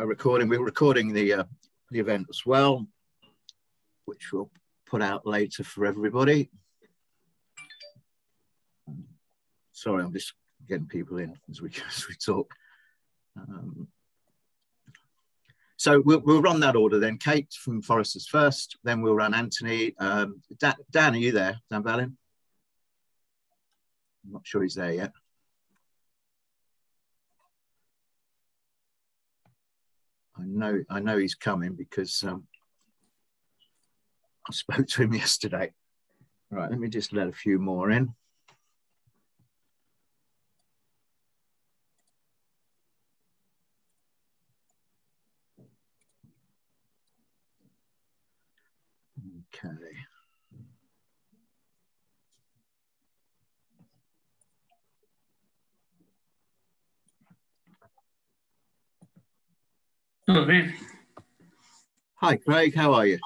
recording. We're recording the event as well, which we'll put out later for everybody. Sorry, I'm just getting people in as we talk. So we'll run that order then. Kate from Forresters first, then we'll run Anthony. Dan, are you there? Dan Ballin? I'm not sure he's there yet. I know he's coming because I spoke to him yesterday. Right, let me just let a few more in. Okay. Hello there. Hi, Craig. How are you?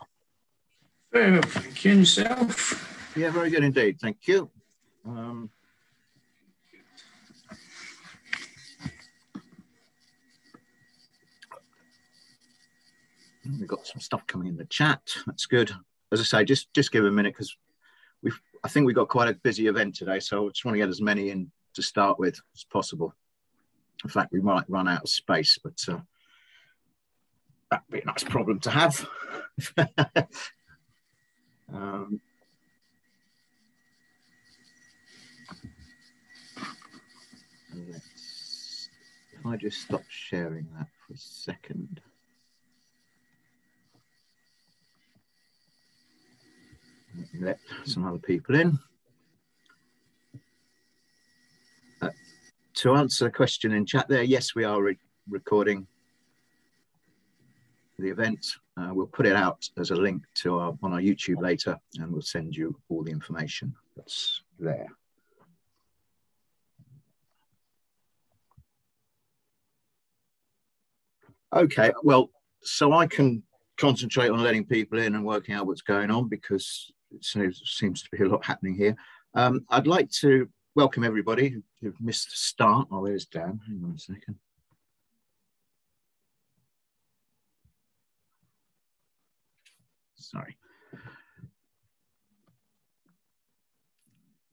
Very well, thank you. And yourself? Yeah, very good indeed. Thank you. We've got some stuff coming in the chat. That's good. As I say, just give it a minute because I think we've got quite a busy event today, so I just want to get as many in to start with as possible. In fact, we might run out of space, but that'd be a nice problem to have. If I just stop sharing that for a second. Let some other people in. To answer a question in chat there, yes, we are recording the event. We'll put it out as a link to on our YouTube later, and we'll send you all the information that's there. Okay, well, so I can concentrate on letting people in and working out what's going on because it seems to be a lot happening here. I'd like to welcome everybody who missed the start. Oh, there's Dan. Hang on a second. Sorry.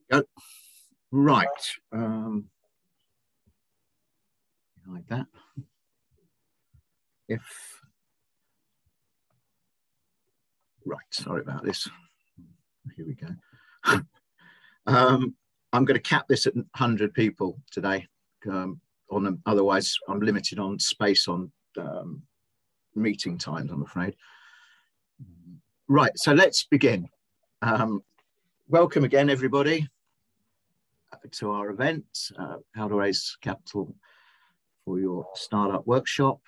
Go. Right. Like that. Right, sorry about this. Here we go. I'm going to cap this at 100 people today. Otherwise, I'm limited on space on meeting times, I'm afraid. Right, so let's begin. Welcome again, everybody, to our event, How to Raise Capital for Your Startup Workshop.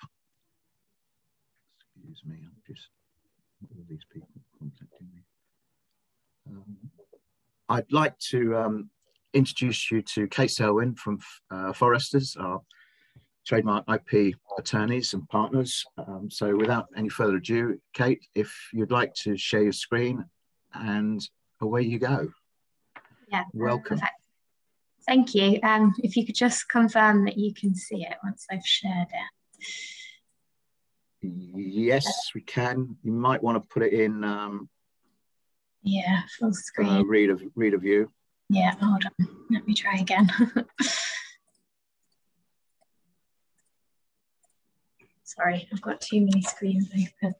Excuse me, I'm just all these people contacting me. I'd like to introduce you to Kate Selwyn from Forresters, our trademark IP attorneys and partners. So without any further ado, Kate, if you'd like to share your screen, and away you go. Yeah, welcome. Perfect. Thank you. If you could just confirm that you can see it once I've shared it. Yes, we can. You might want to put it in. Yeah, full screen. Read a view. Yeah, hold on. Let me try again. Sorry, I've got too many screens open.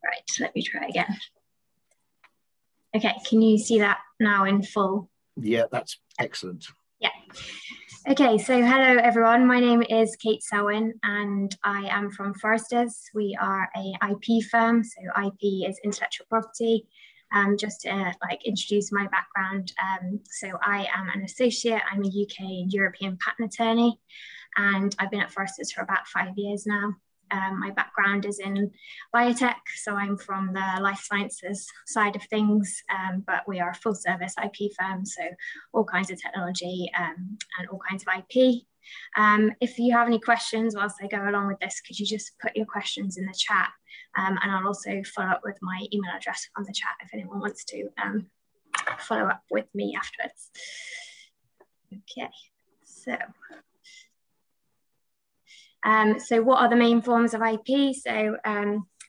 Right, let me try again. Okay, can you see that now in full? Yeah, that's excellent. Yeah. Okay, so hello everyone. My name is Kate Selwyn and I am from Forresters. We are a IP firm, so IP is intellectual property. Just to introduce my background, so I am an associate. I'm a UK and European patent attorney, and I've been at Forresters for about 5 years now. My background is in biotech, so I'm from the life sciences side of things, but we are a full service IP firm, so all kinds of technology and all kinds of IP. If you have any questions whilst I go along with this, could you just put your questions in the chat, and I'll also follow up with my email address on the chat if anyone wants to follow up with me afterwards. Okay, so what are the main forms of IP? So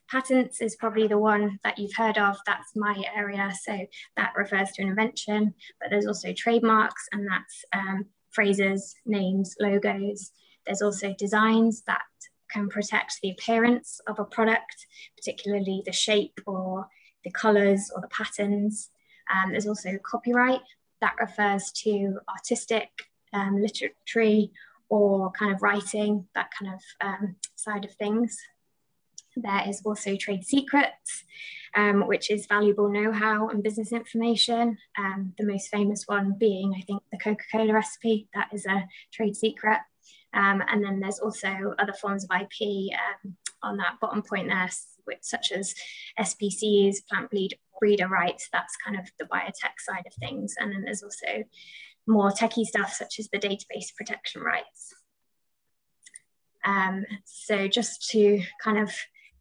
patents is probably the one that you've heard of. That's my area. So that refers to an invention, but there's also trademarks, and that's phrases, names, logos. There's also designs that can protect the appearance of a product, particularly the shape or the colors or the patterns. There's also copyright that refers to artistic, literary, or kind of writing, that kind of side of things. There is also trade secrets, which is valuable know-how and business information. The most famous one being, I think, the Coca-Cola recipe. That is a trade secret. And then there's also other forms of IP on that bottom point there, such as SPCs, plant breeder rights. That's kind of the biotech side of things. And then there's also more techie stuff, such as the database protection rights. So just to kind of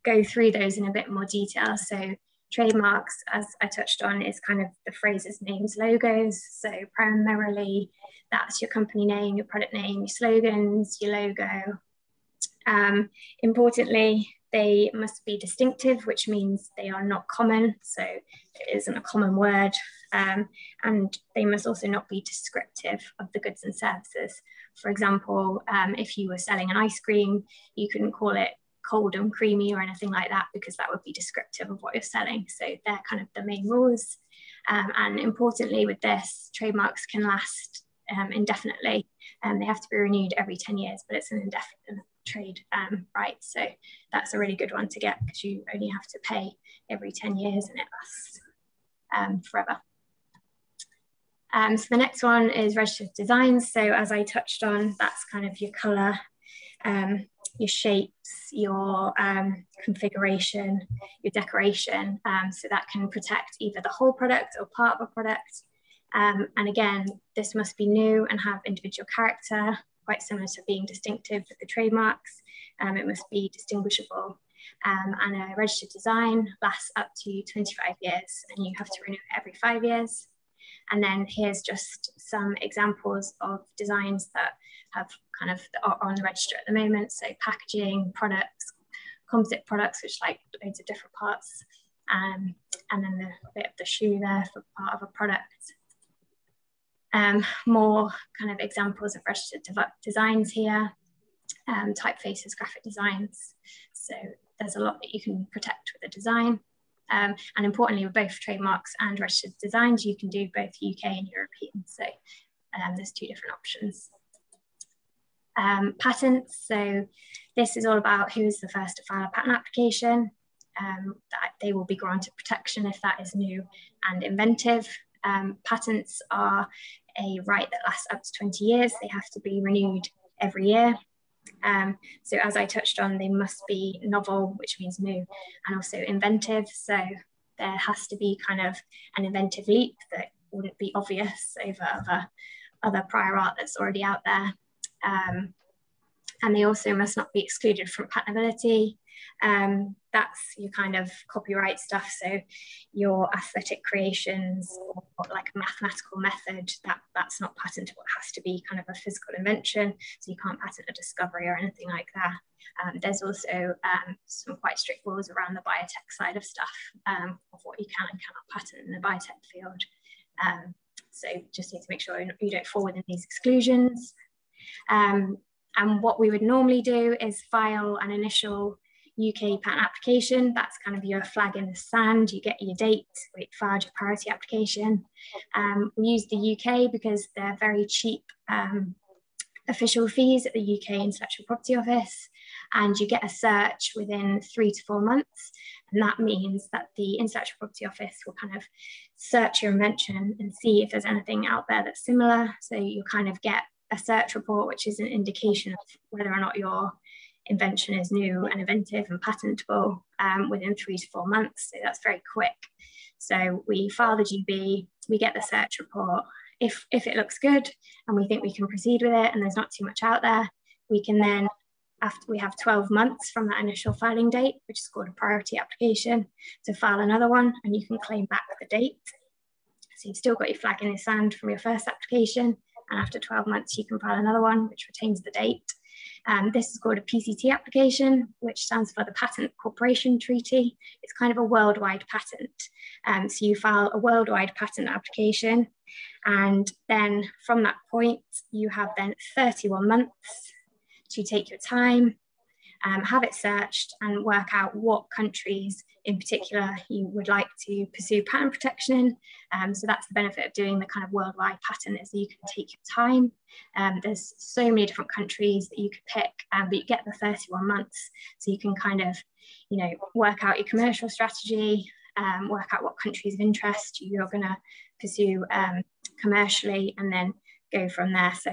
go through those in a bit more detail. So trademarks, as I touched on, is kind of the phrases, names, logos. So primarily that's your company name, your product name, your slogans, your logo. Importantly, they must be distinctive, which means they are not common. So it isn't a common word. And they must also not be descriptive of the goods and services. For example, if you were selling an ice cream, you couldn't call it cold and creamy or anything like that, because that would be descriptive of what you're selling. So they're kind of the main rules. And importantly with this, trademarks can last indefinitely. They have to be renewed every 10 years, but it's an indefinite trade right. So that's a really good one to get, because you only have to pay every 10 years and it lasts forever. So the next one is registered designs. So as I touched on, that's kind of your color, your shapes, your configuration, your decoration. So that can protect either the whole product or part of a product. And again, this must be new and have individual character, quite similar to being distinctive with the trademarks. It must be distinguishable. And a registered design lasts up to 25 years, and you have to renew it every 5 years. And then here's just some examples of designs that have kind of are on the register at the moment. So packaging, products, composite products, which like loads of different parts, and then the bit of the shoe there for part of a product. More kind of examples of registered designs here, typefaces, graphic designs. So there's a lot that you can protect with a design. And importantly, with both trademarks and registered designs, you can do both UK and European. So there's two different options. Patents. So this is all about who is the first to file a patent application. That they will be granted protection if that is new and inventive. Patents are a right that lasts up to 20 years. They have to be renewed every year. So as I touched on, they must be novel, which means new, and also inventive. So there has to be kind of an inventive leap that wouldn't be obvious over other prior art that's already out there. And they also must not be excluded from patentability. That's your kind of copyright stuff. So your aesthetic creations or like a mathematical method, that's not patentable. It has to be kind of a physical invention. So you can't patent a discovery or anything like that. There's also some quite strict rules around the biotech side of stuff, of what you can and cannot patent in the biotech field. So just need to make sure you don't fall within these exclusions. And what we would normally do is file an initial UK patent application. That's kind of your flag in the sand. You get your date, we filed your priority application. We use the UK because they're very cheap official fees at the UK Intellectual Property Office, and you get a search within 3 to 4 months. And that means that the Intellectual Property Office will kind of search your invention and see if there's anything out there that's similar. So you kind of get a search report, which is an indication of whether or not your invention is new and inventive and patentable within 3 to 4 months. So that's very quick. So we file the GB, we get the search report. If it looks good and we think we can proceed with it and there's not too much out there, we can then, after we have 12 months from that initial filing date, which is called a priority application, to file another one, and you can claim back the date. So you've still got your flag in the sand from your first application, and after 12 months, you can file another one, which retains the date. This is called a PCT application, which stands for the Patent Corporation Treaty. It's kind of a worldwide patent. So you file a worldwide patent application, and then from that point, you have then 31 months to take your time, have it searched, and work out what countries in particular you would like to pursue patent protection in. So that's the benefit of doing the kind of worldwide patent, is that you can take your time. There's so many different countries that you could pick, but you get the 31 months, so you can kind of, you know, work out your commercial strategy, work out what countries of interest you're going to pursue commercially, and then go from there. So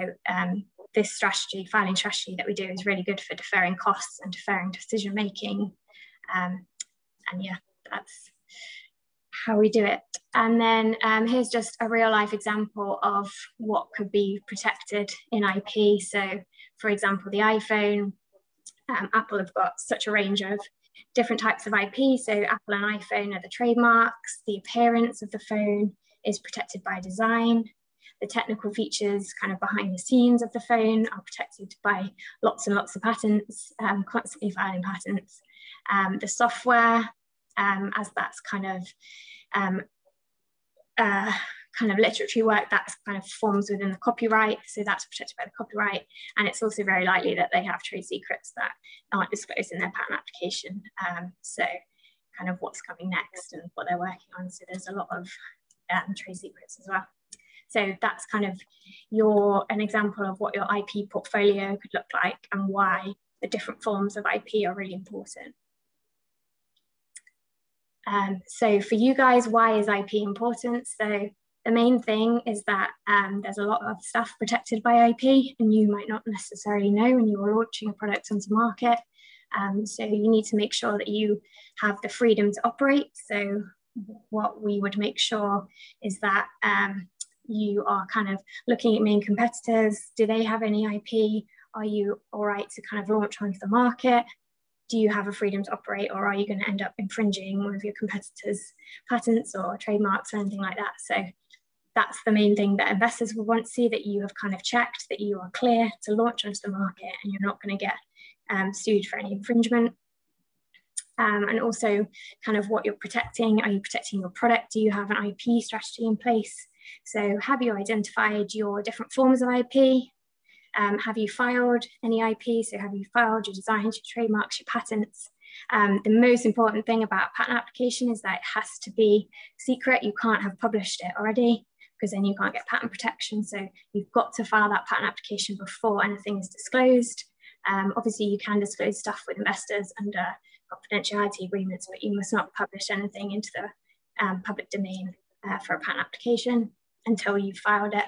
this strategy, filing strategy that we do, is really good for deferring costs and deferring decision making. And yeah, that's how we do it. And then here's just a real life example of what could be protected in IP. So for example, the iPhone, Apple have got such a range of different types of IP. So Apple and iPhone are the trademarks. The appearance of the phone is protected by design. The technical features kind of behind the scenes of the phone are protected by lots and lots of patents, constantly filing patents. The software, as that's kind of literary work, that's kind of forms within the copyright, so that's protected by the copyright. And it's also very likely that they have trade secrets that aren't disclosed in their patent application. So kind of what's coming next and what they're working on. So there's a lot of trade secrets as well. So that's kind of an example of what your IP portfolio could look like and why the different forms of IP are really important. So for you guys, why is IP important? So the main thing is that there's a lot of stuff protected by IP, and you might not necessarily know when you're launching a product onto market. So you need to make sure that you have the freedom to operate. So what we would make sure is that you are kind of looking at main competitors. Do they have any IP? Are you all right to kind of launch onto the market? Do you have a freedom to operate, or are you going to end up infringing one of your competitors' patents or trademarks or anything like that? So that's the main thing that investors will want to see, that you have kind of checked that you are clear to launch onto the market and you're not going to get sued for any infringement. And also kind of what you're protecting. Are you protecting your product? Do you have an IP strategy in place? So have you identified your different forms of IP? Have you filed any IP? So have you filed your designs, your trademarks, your patents? The most important thing about a patent application is that it has to be secret. You can't have published it already, because then you can't get patent protection. So you've got to file that patent application before anything is disclosed. Obviously, you can disclose stuff with investors under confidentiality agreements, but you must not publish anything into the public domain for a patent application until you've filed it.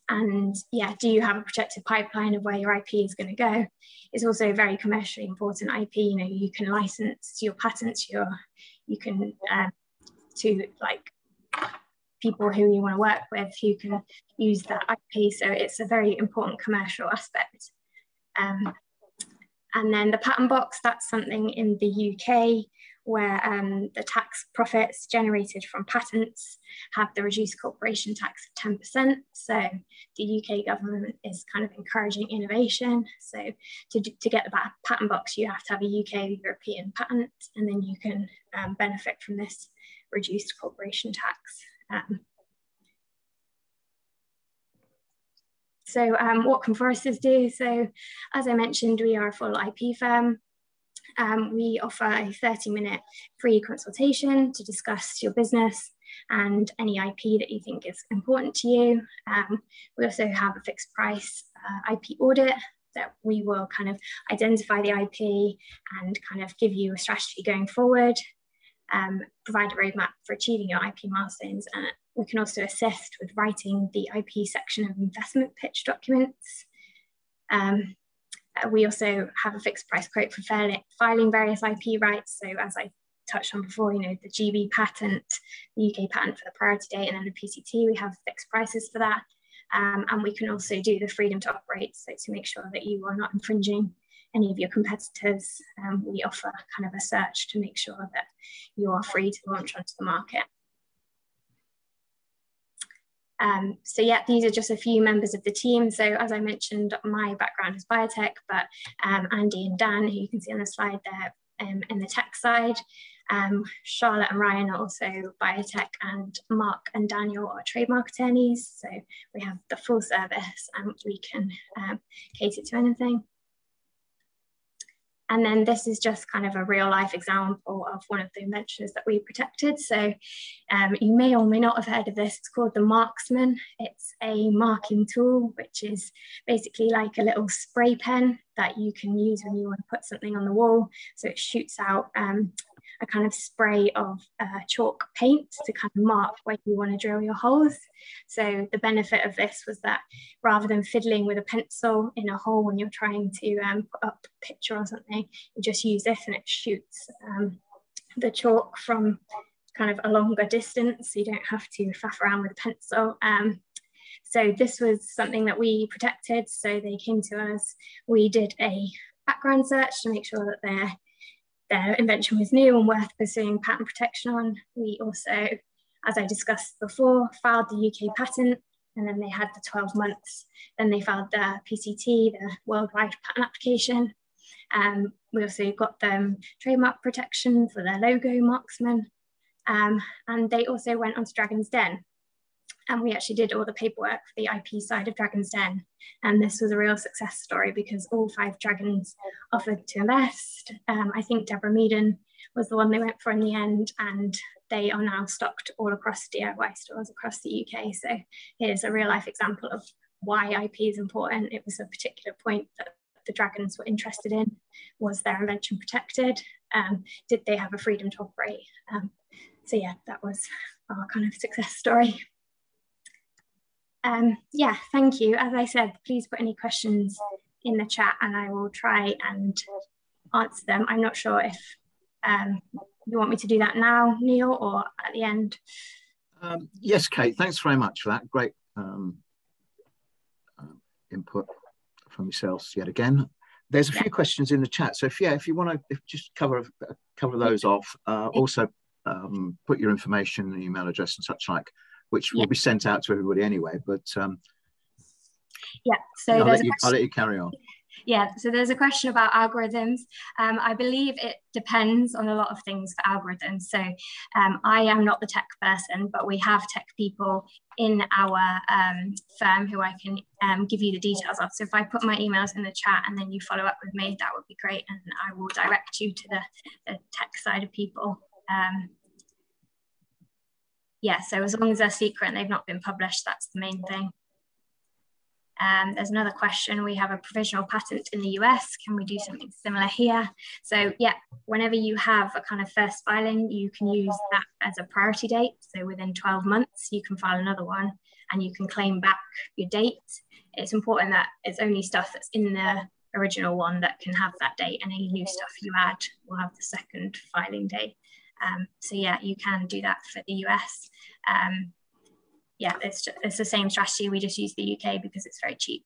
And yeah, do you have a protected pipeline of where your IP is going to go? It's also very commercially important IP. You know, you can license your patents, you can to like people who you want to work with who can use that IP. So it's a very important commercial aspect. And then the patent box, that's something in the UK where the tax profits generated from patents have the reduced corporation tax of 10%. So the UK government is kind of encouraging innovation. So to get the patent box, you have to have a UK European patent, and then you can benefit from this reduced corporation tax. So what can Forresters do? So as I mentioned, we are a full IP firm. We offer a 30-minute free consultation to discuss your business and any IP that you think is important to you. We also have a fixed price IP audit that we will kind of identify the IP and kind of give you a strategy going forward, provide a roadmap for achieving your IP milestones, and we can also assist with writing the IP section of investment pitch documents. We also have a fixed price quote for filing various IP rights. So as I touched on before, you know, the GB patent, the UK patent for the priority date, and then the PCT, we have fixed prices for that. And we can also do the freedom to operate, so to make sure that you are not infringing any of your competitors. We offer kind of a search to make sure that you are free to launch onto the market. So yeah, these are just a few members of the team. So as I mentioned, my background is biotech, but Andy and Dan, who you can see on the slide there, in the tech side. Charlotte and Ryan are also biotech, and Mark and Daniel are trademark attorneys. So we have the full service and we can cater to anything. And then this is just kind of a real life example of one of the inventions that we protected. So you may or may not have heard of this. It's called the Marksman. It's a marking tool, which is basically like a little spray pen that you can use when you want to put something on the wall. So it shoots out a kind of spray of chalk paint to kind of mark where you want to drill your holes. So the benefit of this was that rather than fiddling with a pencil in a hole when you're trying to put up a picture or something, you just use this and it shoots the chalk from kind of a longer distance, so you don't have to faff around with a pencil. So this was something that we protected. So they came to us, we did a background search to make sure that their invention was new and worth pursuing patent protection on. We also, as I discussed before, filed the UK patent, and then they had the 12 months. Then they filed the PCT, the worldwide patent application. We also got them trademark protection for their logo, Marksman. And they also went on to Dragon's Den. And we actually did all the paperwork for the IP side of Dragon's Den. And this was a real success story because all 5 dragons offered to invest. I think Deborah Meaden was the one they went for in the end, and they are now stocked all across DIY stores across the UK. So here's a real life example of why IP is important. It was a particular point that the dragons were interested in. Was their invention protected? Did they have a freedom to operate? So yeah, that was our kind of success story. Yeah, thank you. As I said, please put any questions in the chat and I will try and answer them. I'm not sure if you want me to do that now, Neal, or at the end. Yes, Kate, thanks very much for that. Great input from yourselves yet again. There's a few questions in the chat. So if you want to just cover those off, also put your information, email address and such like, which will be sent out to everybody anyway, but yeah, so I'll let you carry on. Yeah, so there's a question about algorithms. I believe it depends on a lot of things for algorithms. So I am not the tech person, but we have tech people in our firm who I can give you the details of. So if I put my emails in the chat and then you follow up with me, that would be great. And I will direct you to the tech side of people. Yeah, so as long as they're secret and they've not been published, that's the main thing. There's another question. We have a provisional patent in the US. Can we do something similar here? So yeah, whenever you have a kind of first filing, you can use that as a priority date. So within 12 months, you can file another one and you can claim back your date. It's important that it's only stuff that's in the original one that can have that date, and any new stuff you add will have the second filing date. So yeah, you can do that for the US. Yeah, it's the same strategy. We just use the UK because it's very cheap.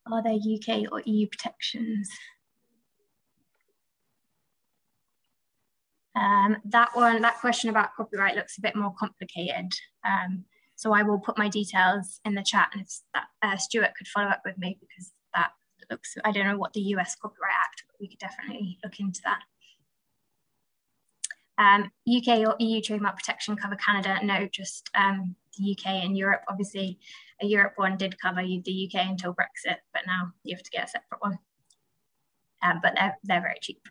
Are there UK or EU protections? That question about copyright looks a bit more complicated. So I will put my details in the chat, and if Stuart could follow up with me, because that looks, I don't know what the US Copyright Act, but we could definitely look into that. UK or EU trademark protection cover Canada? No, just the UK and Europe. Obviously, a Europe one did cover the UK until Brexit, but now you have to get a separate one. But they're very cheap.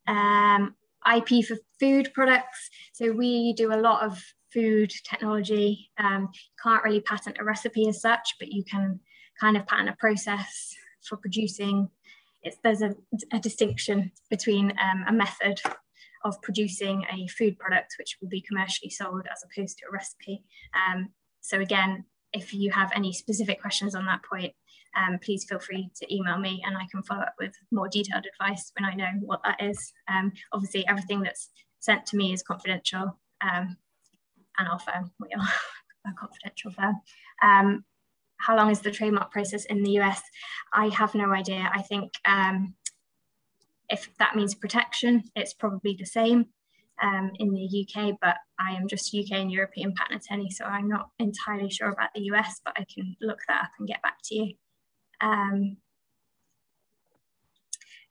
IP for food products. So we do a lot of food technology. Can't really patent a recipe as such, but you can kind of patent a process for producing. There's a distinction between a method of producing a food product which will be commercially sold as opposed to a recipe. So again, if you have any specific questions on that point, please feel free to email me and I can follow up with more detailed advice when I know what that is. Obviously, everything that's sent to me is confidential, and our firm, we are a confidential firm. How long is the trademark process in the US? I have no idea. I think If that means protection, it's probably the same in the UK, but I am just UK and European patent attorney, so I'm not entirely sure about the US, but I can look that up and get back to you.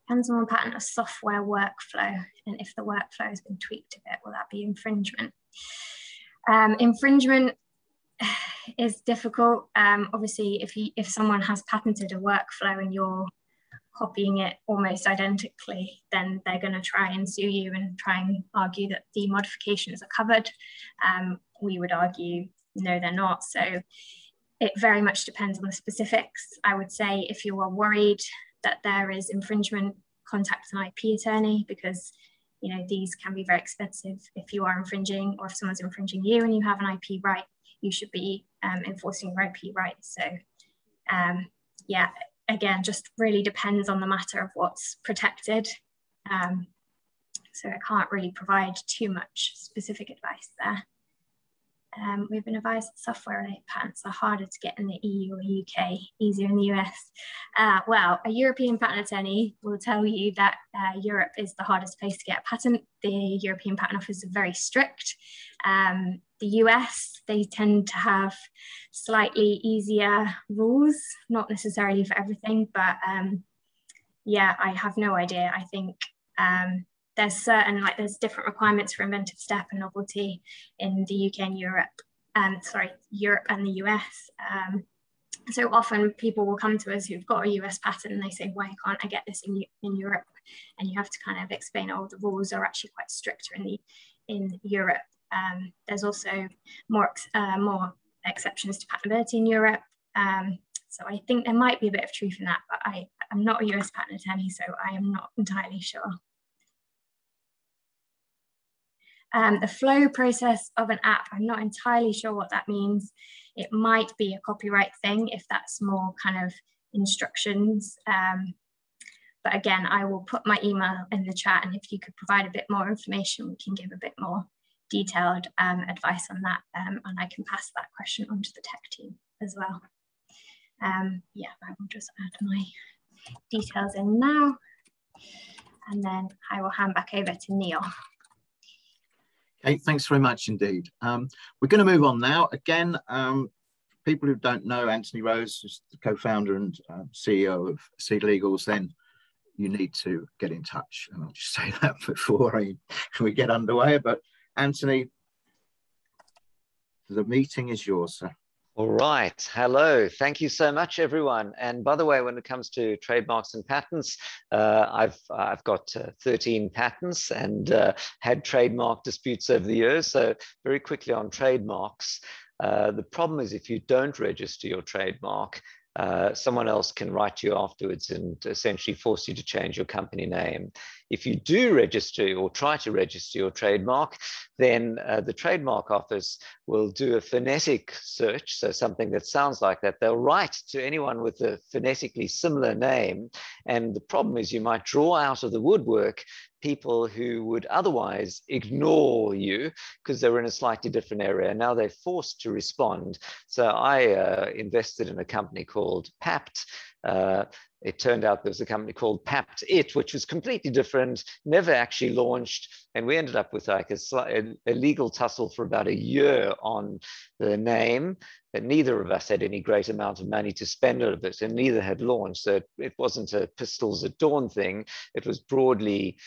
Can someone patent a software workflow? And if the workflow has been tweaked a bit, will that be infringement? Infringement is difficult. Obviously, if someone has patented a workflow and you're copying it almost identically, then they're going to try and sue you and try and argue that the modifications are covered. We would argue, no, they're not. So it very much depends on the specifics. I would say if you are worried that there is infringement, contact an IP attorney, because you know these can be very expensive. If you are infringing, or if someone's infringing you and you have an IP right, you should be enforcing your IP rights. So yeah, again, just really depends on the matter of what's protected. So I can't really provide too much specific advice there. We've been advised that software-related patents are harder to get in the EU or UK, easier in the US. Well, a European patent attorney will tell you that Europe is the hardest place to get a patent. The European Patent Office is very strict. The US, they tend to have slightly easier rules, not necessarily for everything, but yeah, I have no idea. I think there's there's different requirements for inventive step and novelty in the UK and Europe, Europe and the US. So often people will come to us who've got a US patent and they say, why can't I get this in Europe? And you have to kind of explain, oh, the rules are actually quite stricter in Europe. There's also more exceptions to patentability in Europe. So I think there might be a bit of truth in that, but I'm not a US patent attorney, so I am not entirely sure. The flow process of an app, I'm not entirely sure what that means. It might be a copyright thing if that's more kind of instructions. But again, I will put my email in the chat, and if you could provide a bit more information, we can give a bit more detailed advice on that, and I can pass that question on to the tech team as well. Yeah, I will just add my details in now, and then I will hand back over to Neal. Okay, thanks very much indeed. We're going to move on now. Again, people who don't know Anthony Rose, who's the co-founder and CEO of Seed Legals, then you need to get in touch. And I'll just say that before we get underway. But Anthony, the meeting is yours, sir. All right. Hello. Thank you so much, everyone. And by the way, when it comes to trademarks and patents, I've got 13 patents and had trademark disputes over the years. So very quickly on trademarks, the problem is if you don't register your trademark, someone else can write to you afterwards and essentially force you to change your company name. If you do register or try to register your trademark, then the Trademark Office will do a phonetic search, so something that sounds like that. They'll write to anyone with a phonetically similar name, and the problem is you might draw out of the woodwork people who would otherwise ignore you because they were in a slightly different area. Now they're forced to respond. So I invested in a company called Papt. It turned out there was a company called Papt It, which was completely different, never actually launched. And we ended up with like a legal tussle for about a year on the name, but neither of us had any great amount of money to spend out of it, and neither had launched. So it wasn't a pistols at dawn thing. It was broadly,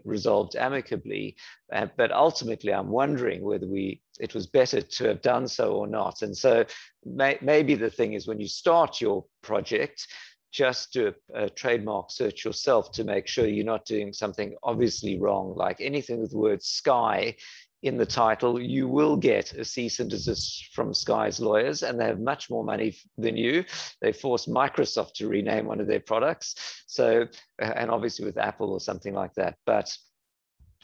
resolved amicably. But ultimately, I'm wondering whether it was better to have done so or not. And so maybe the thing is when you start your project, just do a trademark search yourself to make sure you're not doing something obviously wrong. Like anything with the word Sky in the title, you will get a cease and desist from Sky's lawyers, and they have much more money than you. They forced Microsoft to rename one of their products. So, and obviously with Apple or something like that. But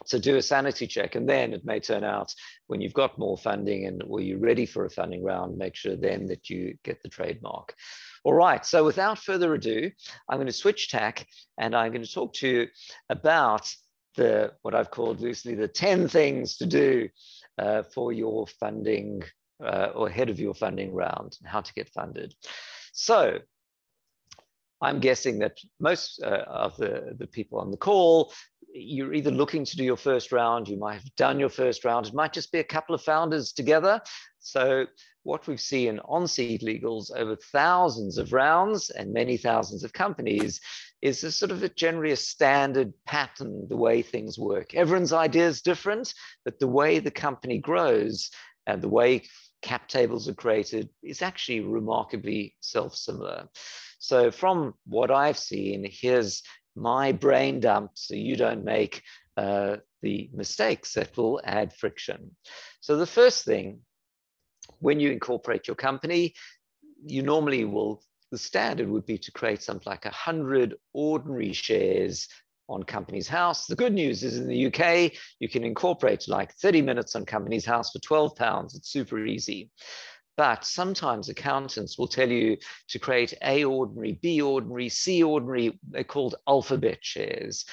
so do a sanity check, and then it may turn out when you've got more funding and or you're ready for a funding round, make sure then that you get the trademark. All right, so without further ado, I'm going to switch tack and I'm going to talk to you about what I've called loosely the 10 things to do for your funding or ahead of your funding round, and how to get funded. So I'm guessing that most of the people on the call, you're either looking to do your first round, you might have done your first round, it might just be a couple of founders together. So what we've seen in on-seed legals over thousands of rounds and many thousands of companies is a sort of generally a standard pattern, the way things work. Everyone's idea is different, but the way the company grows and the way cap tables are created is actually remarkably self-similar. So from what I've seen, here's my brain dump so you don't make the mistakes that will add friction. So the first thing, when you incorporate your company, you normally will, the standard would be to create something like 100 ordinary shares on Companies House. The good news is in the UK, you can incorporate like 30 minutes on Companies House for £12. It's super easy. But sometimes accountants will tell you to create A ordinary, B ordinary, C ordinary. They're called alphabet shares.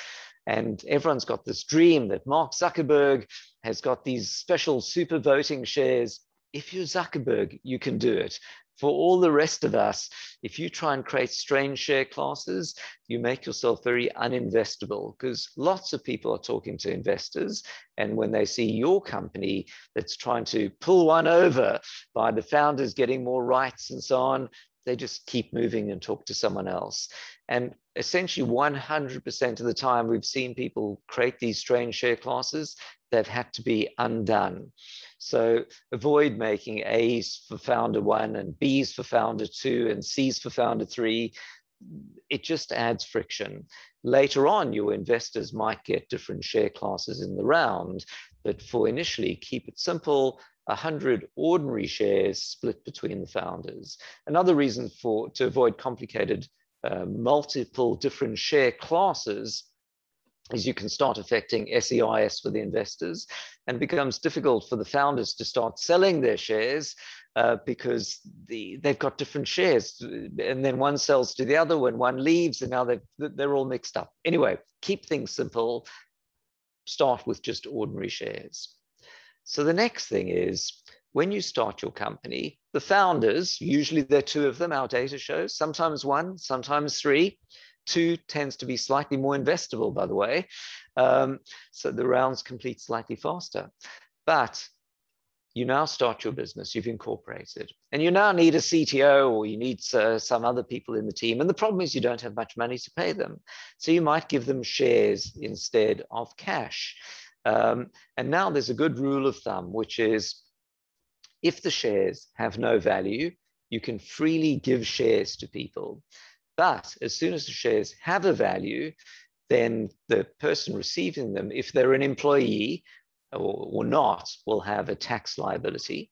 And everyone's got this dream that Mark Zuckerberg has got these special super voting shares. If you're Zuckerberg, you can do it. For all the rest of us, if you try and create strange share classes, you make yourself very uninvestable, because lots of people are talking to investors. And when they see your company that's trying to pull one over by the founders getting more rights and so on, they just keep moving and talk to someone else. And essentially 100% of the time we've seen people create these strange share classes, they've had to be undone. So avoid making A's for founder 1 and B's for founder 2 and C's for founder 3. It just adds friction. Later on, your investors might get different share classes in the round, but for initially, keep it simple. 100 ordinary shares split between the founders. Another reason to avoid complicated multiple different share classes is you can start affecting SEIS for the investors, and it becomes difficult for the founders to start selling their shares because they've got different shares, and then one sells to the other when one leaves, and now they're all mixed up. Anyway, keep things simple. Start with just ordinary shares. So the next thing is, when you start your company, the founders, usually there are 2 of them, our data shows, sometimes 1, sometimes 3. 2 tends to be slightly more investable, by the way. So the rounds complete slightly faster. But you now start your business, you've incorporated, and you now need a CTO, or you need some other people in the team. And the problem is you don't have much money to pay them. So you might give them shares instead of cash. And now there's a good rule of thumb, which is if the shares have no value, you can freely give shares to people. But as soon as the shares have a value, then the person receiving them, if they're an employee or not, will have a tax liability.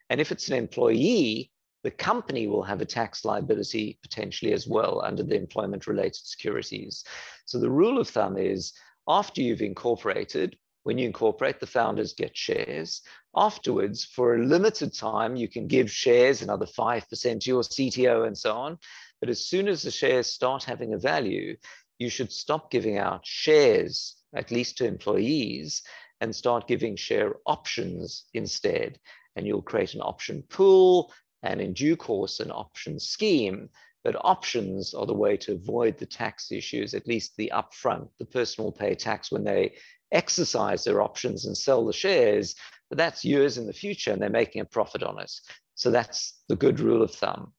And if it's an employee, the company will have a tax liability potentially as well under the employment-related securities. So the rule of thumb is, after you've incorporated, when you incorporate, the founders get shares. Afterwards, for a limited time, you can give shares, another 5% to your CTO and so on. But as soon as the shares start having a value, you should stop giving out shares, at least to employees, and start giving share options instead. And you'll create an option pool, and in due course, an option scheme. But options are the way to avoid the tax issues, at least the upfront. The person will pay tax when they exercise their options and sell the shares, but that's years in the future and they're making a profit on it. So that's the good rule of thumb.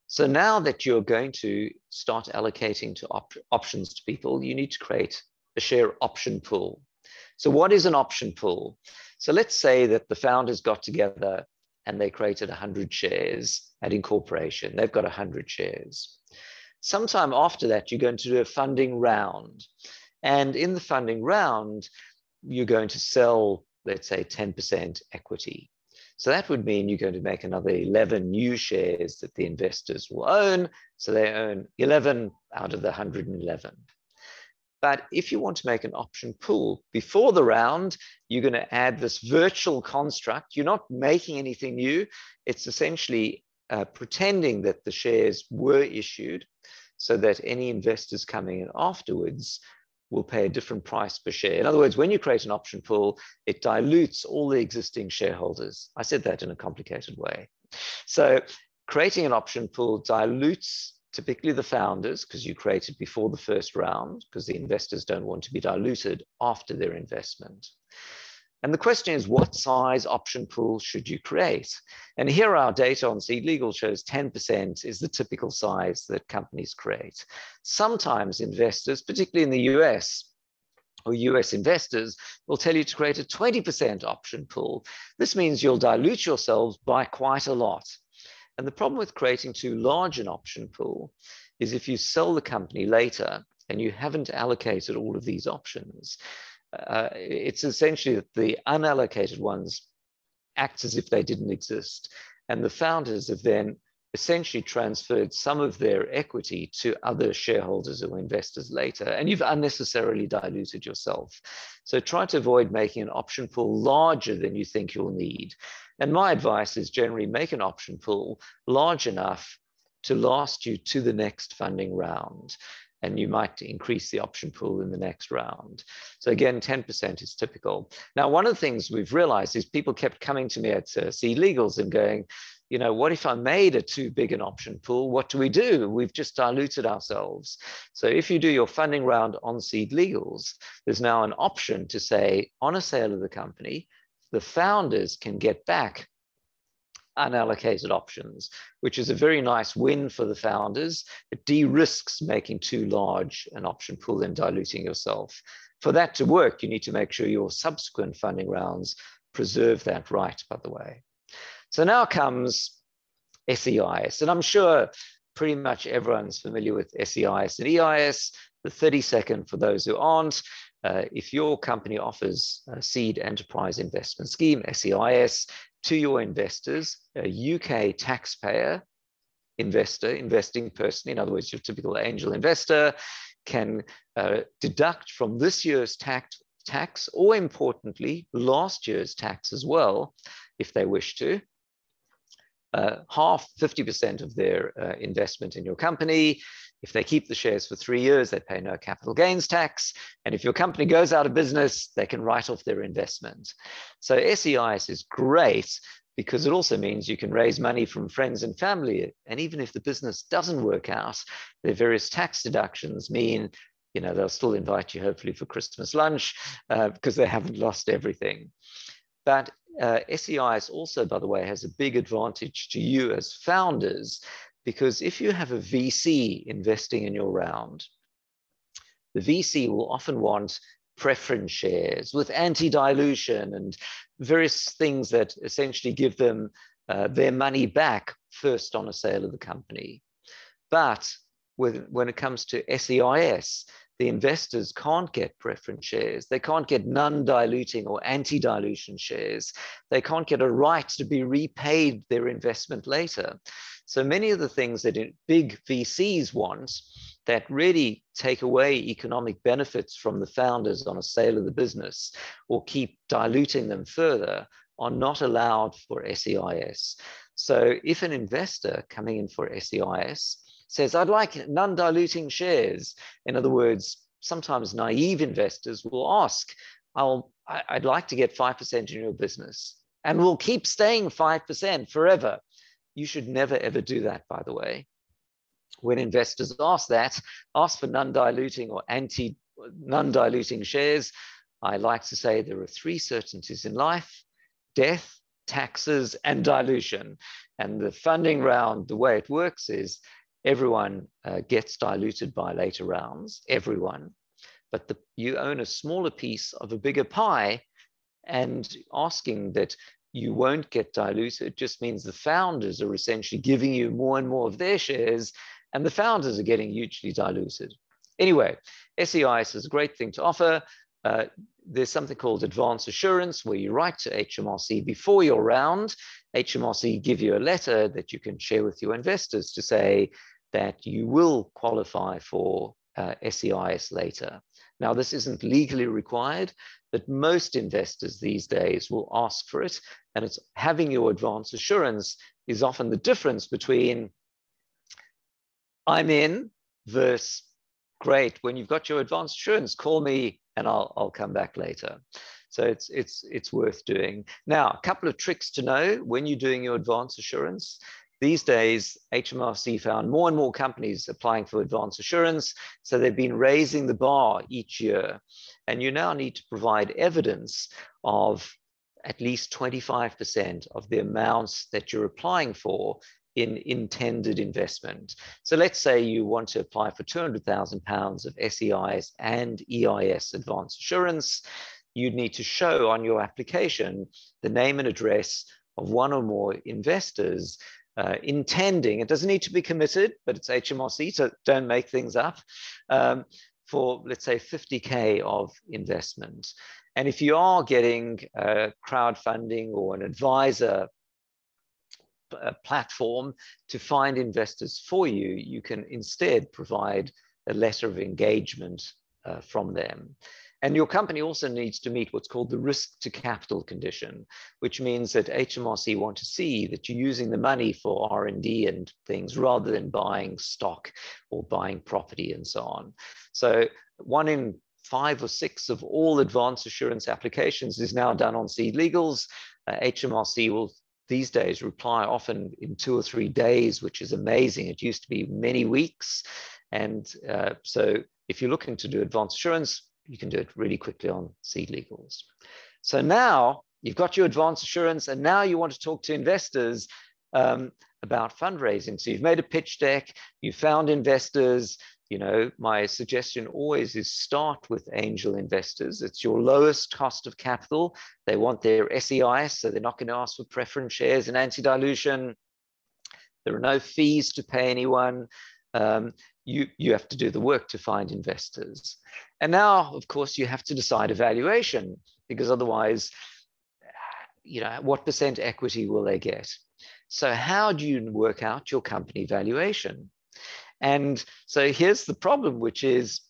So now that you're going to start allocating to options to people, you need to create a share option pool. So what is an option pool? So let's say that the founders got together and they created 100 shares at incorporation. They've got 100 shares. Sometime after that, you're going to do a funding round. And in the funding round, you're going to sell, let's say, 10% equity. So that would mean you're going to make another 11 new shares that the investors will own. So they own 11 out of the 111. But if you want to make an option pool before the round, you're going to add this virtual construct. You're not making anything new. It's essentially pretending that the shares were issued so that any investors coming in afterwards will pay a different price per share. In other words, when you create an option pool, it dilutes all the existing shareholders. I said that in a complicated way. So creating an option pool dilutes typically the founders, because you created before the first round, because the investors don't want to be diluted after their investment. And the question is, what size option pool should you create? And here our data on Seed Legal shows 10% is the typical size that companies create. Sometimes investors, particularly in the US, or US investors, will tell you to create a 20% option pool. This means you'll dilute yourselves by quite a lot. And the problem with creating too large an option pool is if you sell the company later and you haven't allocated all of these options, it's essentially that the unallocated ones act as if they didn't exist. And the founders have then essentially transferred some of their equity to other shareholders or investors later, and you've unnecessarily diluted yourself. So try to avoid making an option pool larger than you think you'll need. And my advice is generally make an option pool large enough to last you to the next funding round. And you might increase the option pool in the next round. So again, 10% is typical. Now, one of the things we've realized is people kept coming to me at Seed Legals and going, you know, what if I made a too big an option pool? What do we do? We've just diluted ourselves. So if you do your funding round on Seed Legals, there's now an option to say, on a sale of the company, the founders can get back unallocated options, which is a very nice win for the founders. It de-risks making too large an option pool and diluting yourself. For that to work, you need to make sure your subsequent funding rounds preserve that right, by the way. So now comes SEIS, and I'm sure pretty much everyone's familiar with SEIS and EIS. The 30-second for those who aren't. If your company offers a seed enterprise investment scheme, SEIS, to your investors, a UK taxpayer investor, investing person, in other words, your typical angel investor, can deduct from this year's tax, or importantly, last year's tax as well, if they wish to, half, 50% of their investment in your company. If they keep the shares for 3 years, they pay no capital gains tax. And if your company goes out of business, they can write off their investment. So SEIS is great because it also means you can raise money from friends and family. And even if the business doesn't work out, their various tax deductions mean, you know, they'll still invite you hopefully for Christmas lunch because they haven't lost everything. But SEIS also, by the way, has a big advantage to you as founders, because if you have a VC investing in your round, the VC will often want preference shares with anti-dilution and various things that essentially give them their money back first on a sale of the company. But when it comes to SEIS, the investors can't get preference shares. They can't get non-diluting or anti-dilution shares. They can't get a right to be repaid their investment later. So many of the things that big VCs want that really take away economic benefits from the founders on a sale of the business or keep diluting them further are not allowed for SEIS. So if an investor coming in for SEIS says, I'd like non-diluting shares. In other words, sometimes naive investors will ask, I'd like to get 5% in your business and we'll keep staying 5% forever. You should never, ever do that, by the way. When investors ask that, ask for non-diluting or non-diluting shares. I like to say there are 3 certainties in life: death, taxes, and dilution. And the funding round, the way it works is everyone gets diluted by later rounds, everyone. But you own a smaller piece of a bigger pie, and asking that you won't get diluted just means the founders are essentially giving you more and more of their shares, and the founders are getting hugely diluted. Anyway, SEIS is a great thing to offer. There's something called advance assurance, where you write to HMRC before your round. HMRC give you a letter that you can share with your investors to say that you will qualify for SEIS later. Now, this isn't legally required, but most investors these days will ask for it. And it's having your advance assurance is often the difference between I'm in versus great. When you've got your advance assurance, call me and I'll come back later. So it's worth doing. Now, a couple of tricks to know when you're doing your advance assurance. these days, HMRC found more and more companies applying for advance assurance. So they've been raising the bar each year. And you now need to provide evidence of at least 25% of the amounts that you're applying for in intended investment. So let's say you want to apply for £200,000 of SEIs and EIS advance assurance. You'd need to show on your application the name and address of one or more investors intending, it doesn't need to be committed, but it's HMRC, so don't make things up, for, let's say, 50K of investment. And if you are getting crowdfunding or an advisor platform to find investors for you, you can instead provide a letter of engagement from them. And your company also needs to meet what's called the risk to capital condition, which means that HMRC want to see that you're using the money for R&D and things rather than buying stock or buying property and so on. So 1 in 5 or 6 of all advance assurance applications is now done on seed legals. HMRC will these days reply often in 2 or 3 days, which is amazing. It used to be many weeks. And so if you're looking to do advance assurance, you can do it really quickly on seed legals. So now you've got your advance assurance, and now you want to talk to investors about fundraising. So you've made a pitch deck, you found investors. You know, my suggestion always is start with angel investors. It's your lowest cost of capital. They want their SEI, so they're not going to ask for preference shares and anti-dilution. There are no fees to pay anyone. You have to do the work to find investors. And now, of course, you have to decide a valuation, because otherwise, you know, what percent equity will they get? So how do you work out your company valuation? And so here's the problem, which is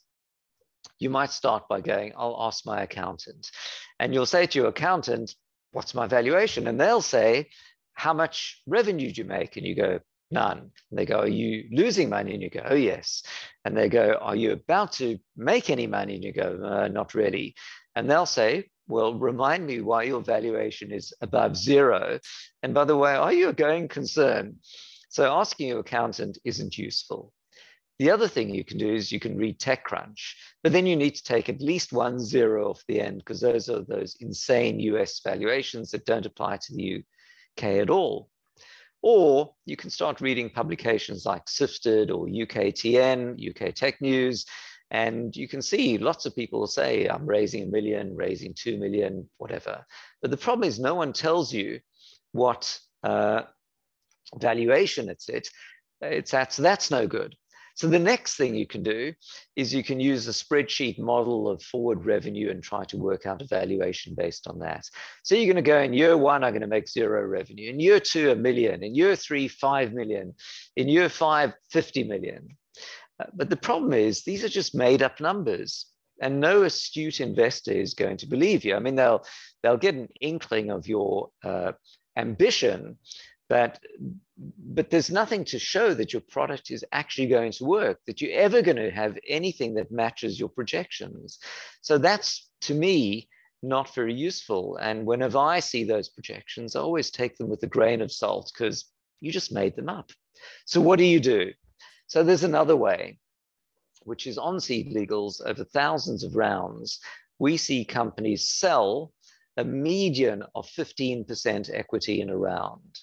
you might start by going, I'll ask my accountant. And you'll say to your accountant, what's my valuation? And they'll say, how much revenue do you make? And you go, none. And they go, are you losing money? And you go, oh, yes. And they go, are you about to make any money? And you go, not really. And they'll say, well, remind me why your valuation is above 0. And by the way, are you a going concern? So asking your accountant isn't useful. The other thing you can do is you can read TechCrunch, but then you need to take at least 1 0 off the end, because those are those insane US valuations that don't apply to the UK at all. Or you can start reading publications like Sifted or UKTN, UK Tech News, and you can see lots of people say, I'm raising 1 million, raising 2 million, whatever. But the problem is no one tells you what valuation it's at, so that's no good. So the next thing you can do is you can use a spreadsheet model of forward revenue and try to work out a valuation based on that. So you're going to go in year 1, I'm going to make 0 revenue. In year 2, 1 million. In year 3, 5 million. In year 5, 50 million. But the problem is these are just made up numbers, and no astute investor is going to believe you. I mean, they'll get an inkling of your ambition, but there's nothing to show that your product is actually going to work, that you're ever going to have anything that matches your projections. So that's, to me, not very useful. And whenever I see those projections, I always take them with a grain of salt, because you just made them up. So what do? So there's another way, which is on seed legals over thousands of rounds. We see companies sell a median of 15% equity in a round.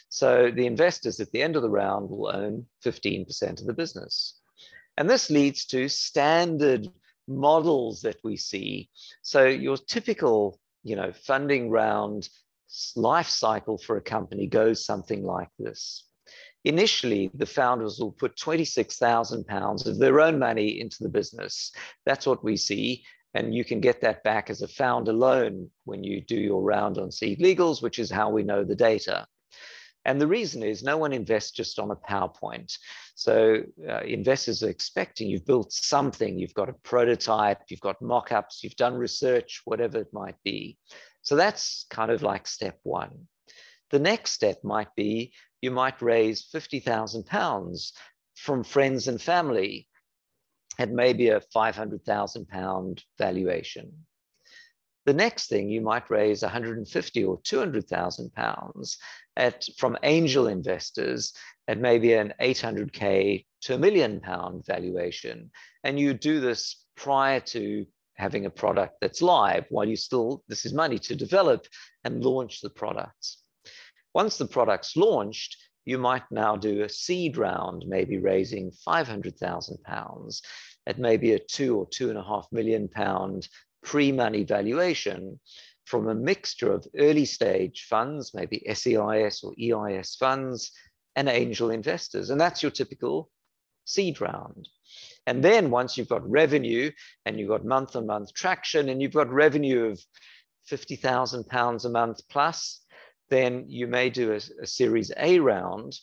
So the investors at the end of the round will own 15% of the business. And this leads to standard models that we see. So your typical, funding round life cycle for a company goes something like this. Initially, the founders will put £26,000 of their own money into the business. That's what we see. And you can get that back as a founder loan when you do your round on seed legals, which is how we know the data. And the reason is no one invests just on a PowerPoint. So investors are expecting you've built something, you've got a prototype, you've got mock-ups, you've done research, whatever it might be. So that's kind of like step 1. The next step might be you might raise £50,000 from friends and family at maybe a £500,000 valuation. The next thing, you might raise 150 or 200,000 pounds from angel investors at maybe an 800K to £1 million valuation. And you do this prior to having a product that's live, while this is money to develop and launch the products. Once the product's launched, you might now do a seed round, maybe raising 500,000 pounds at maybe a £2 or £2.5 million pre-money valuation from a mixture of early stage funds, maybe SEIS or EIS funds, and angel investors. And that's your typical seed round. And then once you've got revenue and you've got month-on-month traction and you've got revenue of £50,000 a month plus, then you may do a Series A round,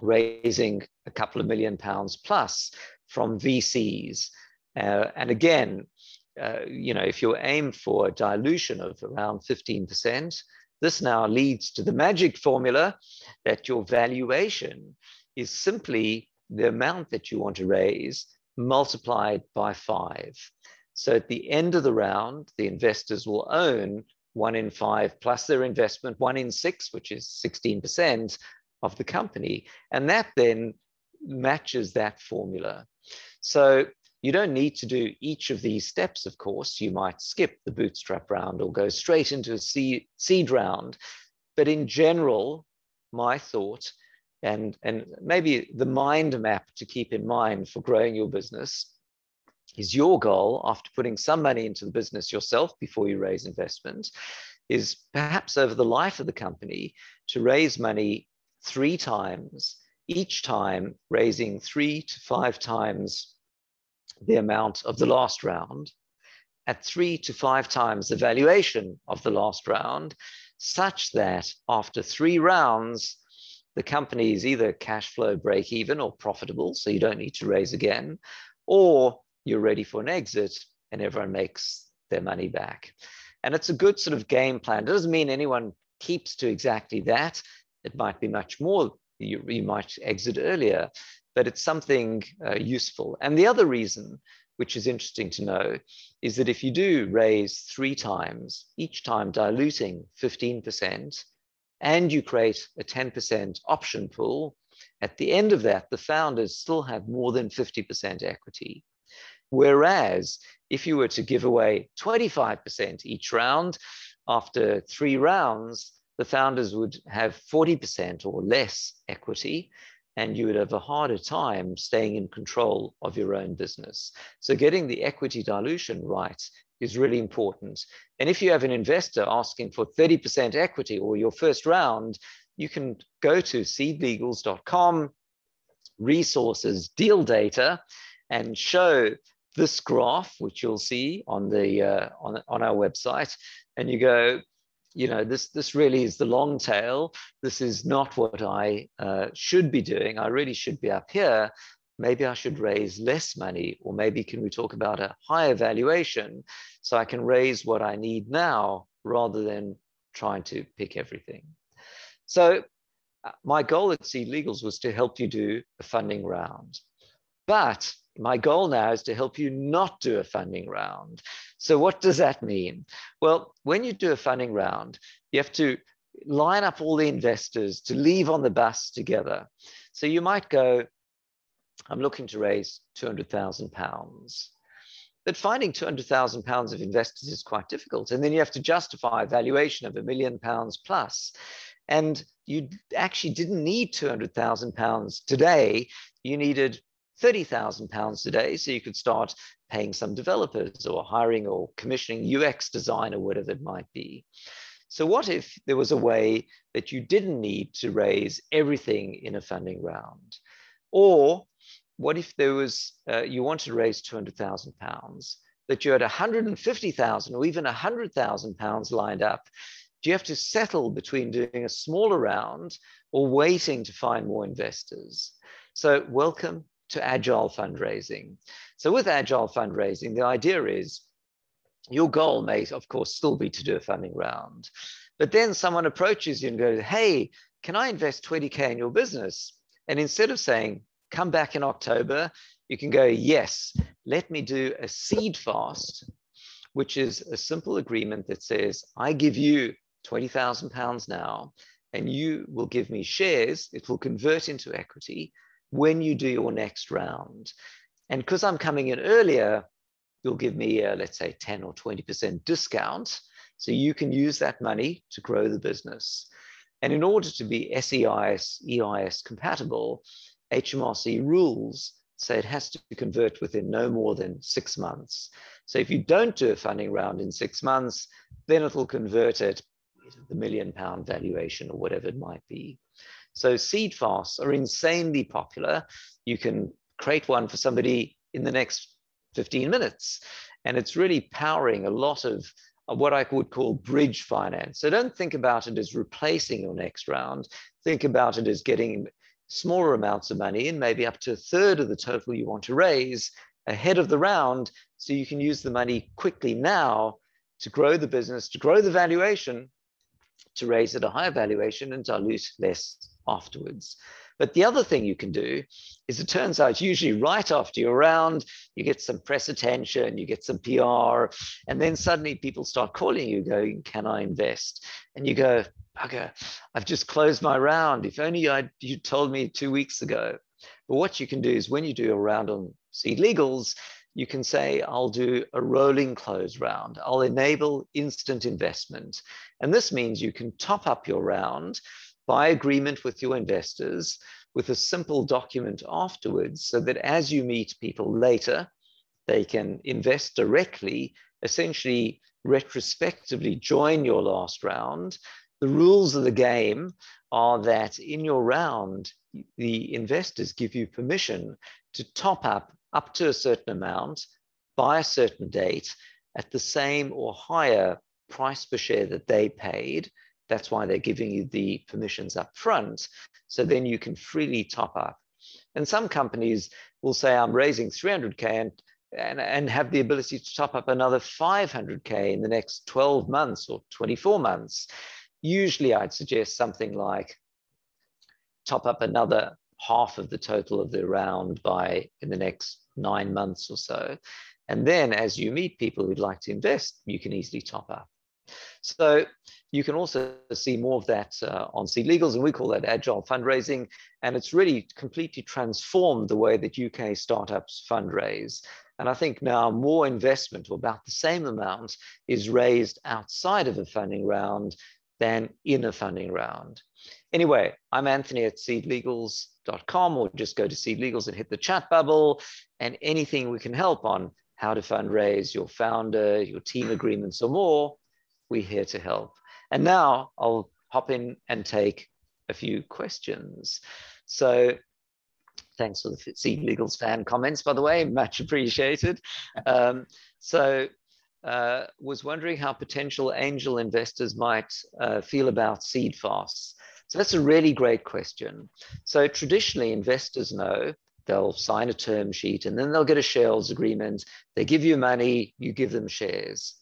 raising a couple of £1 million plus from VCs. And again, if you aim for a dilution of around 15%, this now leads to the magic formula that your valuation is simply the amount that you want to raise multiplied by 5. So at the end of the round, the investors will own 1 in 5 plus their investment, 1 in 6, which is 16% of the company. And that then matches that formula. So you don't need to do each of these steps, of course. You might skip the bootstrap round or go straight into a seed round. But in general, my thought, and maybe the mind map to keep in mind for growing your business, is your goal, after putting some money into the business yourself before you raise investment, is perhaps over the life of the company to raise money 3 times, each time raising 3 to 5 times the amount of the last round, at 3 to 5 times the valuation of the last round, such that after 3 rounds, the company is either cash flow break even or profitable, so you don't need to raise again, or you're ready for an exit and everyone makes their money back. And it's a good sort of game plan. It doesn't mean anyone keeps to exactly that. It might be much more. You might exit earlier, but it's something useful. And the other reason, which is interesting to know, is that if you do raise 3 times, each time diluting 15%, and you create a 10% option pool, at the end of that, the founders still have more than 50% equity. Whereas if you were to give away 25% each round, after 3 rounds, the founders would have 40% or less equity, and you would have a harder time staying in control of your own business. So getting the equity dilution right is really important. And if you have an investor asking for 30% equity or your first round, you can go to seedlegals.com, resources, deal data, and show this graph, which you'll see on our website, and you go, this really is the long tail. This is not what I should be doing. I really should be up here. Maybe I should raise less money, or maybe can we talk about a higher valuation so I can raise what I need now rather than trying to pick everything. So my goal at Seed Legals was to help you do a funding round. But my goal now is to help you not do a funding round. So what does that mean? Well, when you do a funding round, you have to line up all the investors to leave on the bus together. So you might go, I'm looking to raise £200,000. But finding £200,000 of investors is quite difficult. And then you have to justify a valuation of £1 million plus. And you actually didn't need £200,000 today. You needed £30,000 today, so you could start paying some developers or hiring or commissioning UX design or whatever it might be. So what if there was a way that you didn't need to raise everything in a funding round? Or what if there was, you wanted to raise £200,000, but you had 150,000 or even 100,000 pounds lined up? Do you have to settle between doing a smaller round or waiting to find more investors? So welcome to Agile Fundraising. So with Agile Fundraising, the idea is your goal may, of course, still be to do a funding round. But then someone approaches you and goes, hey, can I invest 20K in your business? And instead of saying, come back in October, you can go, yes, let me do a seed fast which is a simple agreement that says, I give you £20,000 now, and you will give me shares. It will convert into equity when you do your next round. And because I'm coming in earlier, you'll give me, let's say, 10 or 20% discount. So you can use that money to grow the business. And in order to be SEIS, EIS compatible, HMRC rules say it has to convert within no more than 6 months. So if you don't do a funding round in 6 months, then it'll convert at the £1 million valuation or whatever it might be. So seed fasts are insanely popular. You can create one for somebody in the next 15 minutes. And it's really powering a lot of what I would call bridge finance. So don't think about it as replacing your next round. Think about it as getting smaller amounts of money in, maybe up to 1/3 of the total you want to raise ahead of the round, so you can use the money quickly now to grow the business, to grow the valuation, to raise at a higher valuation and dilute less afterwards. But the other thing you can do is, it turns out usually right after your round, you get some press attention, you get some PR, and then suddenly people start calling you going, can I invest? And you go, bugger, I've just closed my round. If only you told me 2 weeks ago. But what you can do is, when you do a round on seed legals, you can say, I'll do a rolling close round. I'll enable instant investment. And this means you can top up your round by agreement with your investors with a simple document afterwards, so that as you meet people later, they can invest directly, essentially retrospectively join your last round. The rules of the game are that in your round, the investors give you permission to top up to a certain amount by a certain date at the same or higher price per share that they paid. That's why they're giving you the permissions up front. So then you can freely top up. And some companies will say, I'm raising 300K and have the ability to top up another 500K in the next 12 months or 24 months. Usually I'd suggest something like top up another half of the total of the round in the next 9 months or so. And then as you meet people who'd like to invest, you can easily top up. So you can also see more of that on Seed Legals, and we call that Agile Fundraising. And it's really completely transformed the way that UK startups fundraise. And I think now more investment, or about the same amount, is raised outside of a funding round than in a funding round. Anyway, I'm Anthony at seedlegals.com, or just go to Seed Legals and hit the chat bubble, and anything we can help on how to fundraise your founder, your team agreements or more, we're here to help. And now I'll hop in and take a few questions. So thanks for the Seed Legals fan comments, by the way, much appreciated. Was wondering how potential angel investors might feel about seed fasts. So that's a really great question. So traditionally, investors know they'll sign a term sheet and then they'll get a shareholders agreement. They give you money, you give them shares.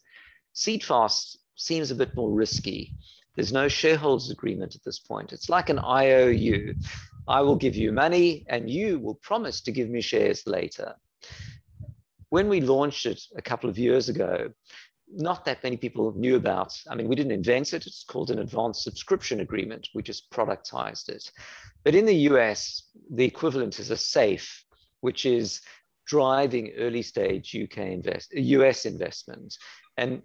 Seed fasts seems a bit more risky. There's no shareholders agreement at this point. It's like an IOU. I will give you money and you will promise to give me shares later. When we launched it a couple of years ago, not that many people knew about. I mean, we didn't invent it. It's called an advanced subscription agreement. We just productized it. But in the US, the equivalent is a SAFE, which is driving early stage US investment. And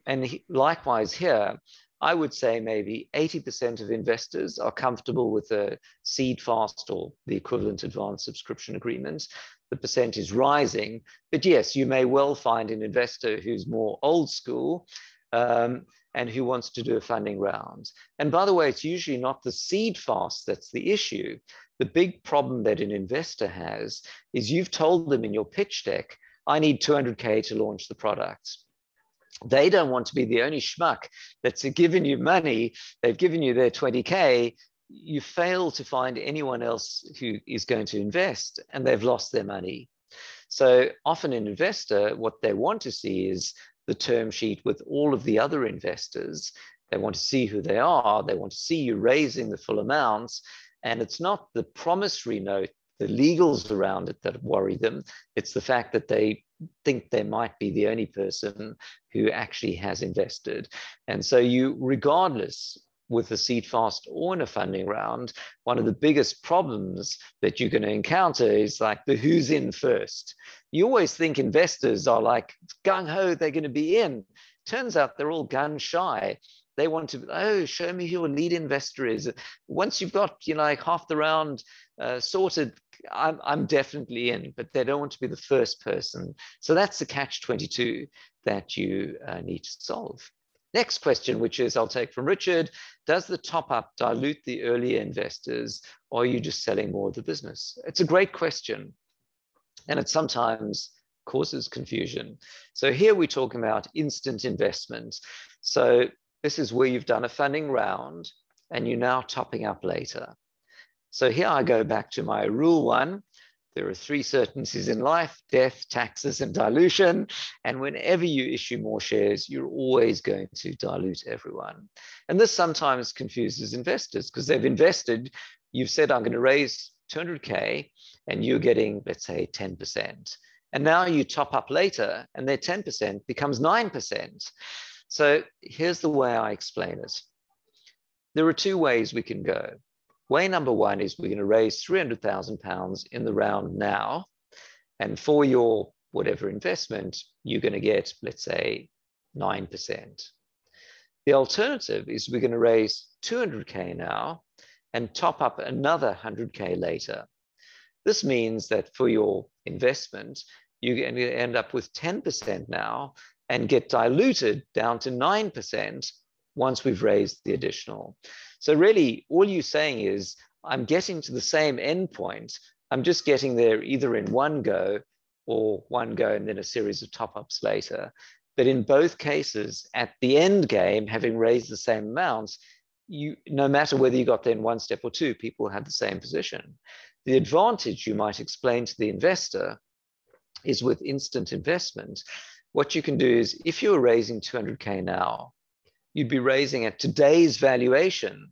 likewise here, I would say maybe 80% of investors are comfortable with a seed fast or the equivalent advanced subscription agreement. The percent is rising, but yes, you may well find an investor who's more old school and who wants to do a funding round. And by the way, it's usually not the seed fast that's the issue. The big problem that an investor has is you've told them in your pitch deck, I need 200K to launch the product. They don't want to be the only schmuck that's given you money. They've given you their 20K. You fail to find anyone else who is going to invest, and they've lost their money. So often an investor, what they want to see is the term sheet with all of the other investors. They want to see who they are. They want to see you raising the full amounts. And it's not the promissory note, the legals around it that worry them. It's the fact that they think they might be the only person who actually has invested. And so you, regardless, with the seed fast or in a funding round, one of the biggest problems that you're going to encounter is like the who's in first. You always think investors are like gung-ho, they're going to be in. Turns out they're all gun shy. They want to, oh, show me who your lead investor is. Once you've got, you know, like half the round sorted, I'm definitely in, but they don't want to be the first person. So that's the catch-22 that you need to solve. Next question, which is I'll take from Richard, does the top up dilute the earlier investors, or are you just selling more of the business? It's a great question, and it sometimes causes confusion. So here we're talking about instant investment. So this is where you've done a funding round and you're now topping up later. So here I go back to my rule 1. There are 3 certainties in life: death, taxes, and dilution. And whenever you issue more shares, you're always going to dilute everyone. And this sometimes confuses investors because they've invested. You've said, I'm going to raise 200K, and you're getting, let's say, 10%. And now you top up later, and their 10% becomes 9%. So here's the way I explain it. There are 2 ways we can go. Way number 1 is we're going to raise £300,000 in the round now. And for your whatever investment, you're going to get, let's say, 9%. The alternative is we're going to raise 200K now and top up another 100K later. This means that for your investment, you're going to end up with 10% now and get diluted down to 9% once we've raised the additional. So really, all you're saying is, I'm getting to the same endpoint. I'm just getting there either in one go or one go and then a series of top-ups later. But in both cases, at the end game, having raised the same amounts, no matter whether you got there in 1 step or 2, people have the same position. The advantage you might explain to the investor is with instant investment. What you can do is, if you're raising 200K now, you'd be raising at today's valuation.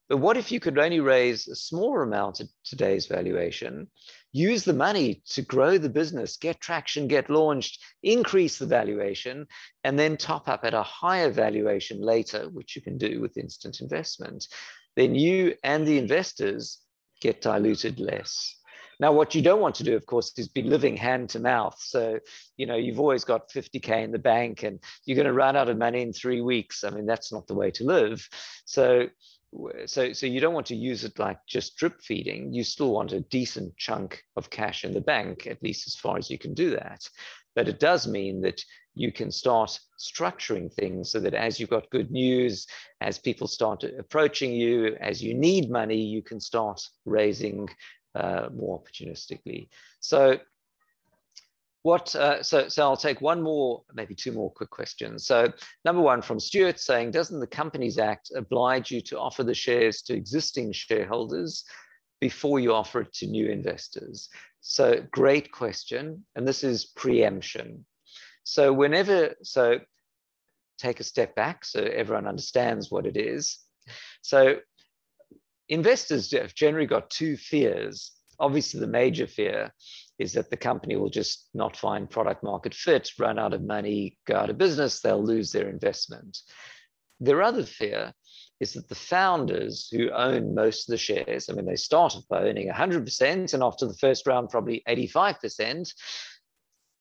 But what if you could only raise a smaller amount at today's valuation, use the money to grow the business, get traction, get launched, increase the valuation, and then top up at a higher valuation later, which you can do with instant investment? Then you and the investors get diluted less. Now, what you don't want to do, of course, is be living hand to mouth. So, you know, you've always got 50K in the bank and you're going to run out of money in 3 weeks. I mean, that's not the way to live. So you don't want to use it like just drip feeding. You still want a decent chunk of cash in the bank, at least as far as you can do that. But it does mean that you can start structuring things so that as you've got good news, as people start approaching you, as you need money, you can start raising more opportunistically. So I'll take one more, maybe 2 more quick questions. So number 1 from Stuart saying, doesn't the Companies Act oblige you to offer the shares to existing shareholders before you offer it to new investors? So great question. And this is preemption. So take a step back so everyone understands what it is. So investors have generally got 2 fears. Obviously, the major fear is that the company will just not find product market fit, run out of money, go out of business, they'll lose their investment. Their other fear is that the founders who own most of the shares, I mean, they started by owning 100%, and after the first round, probably 85%,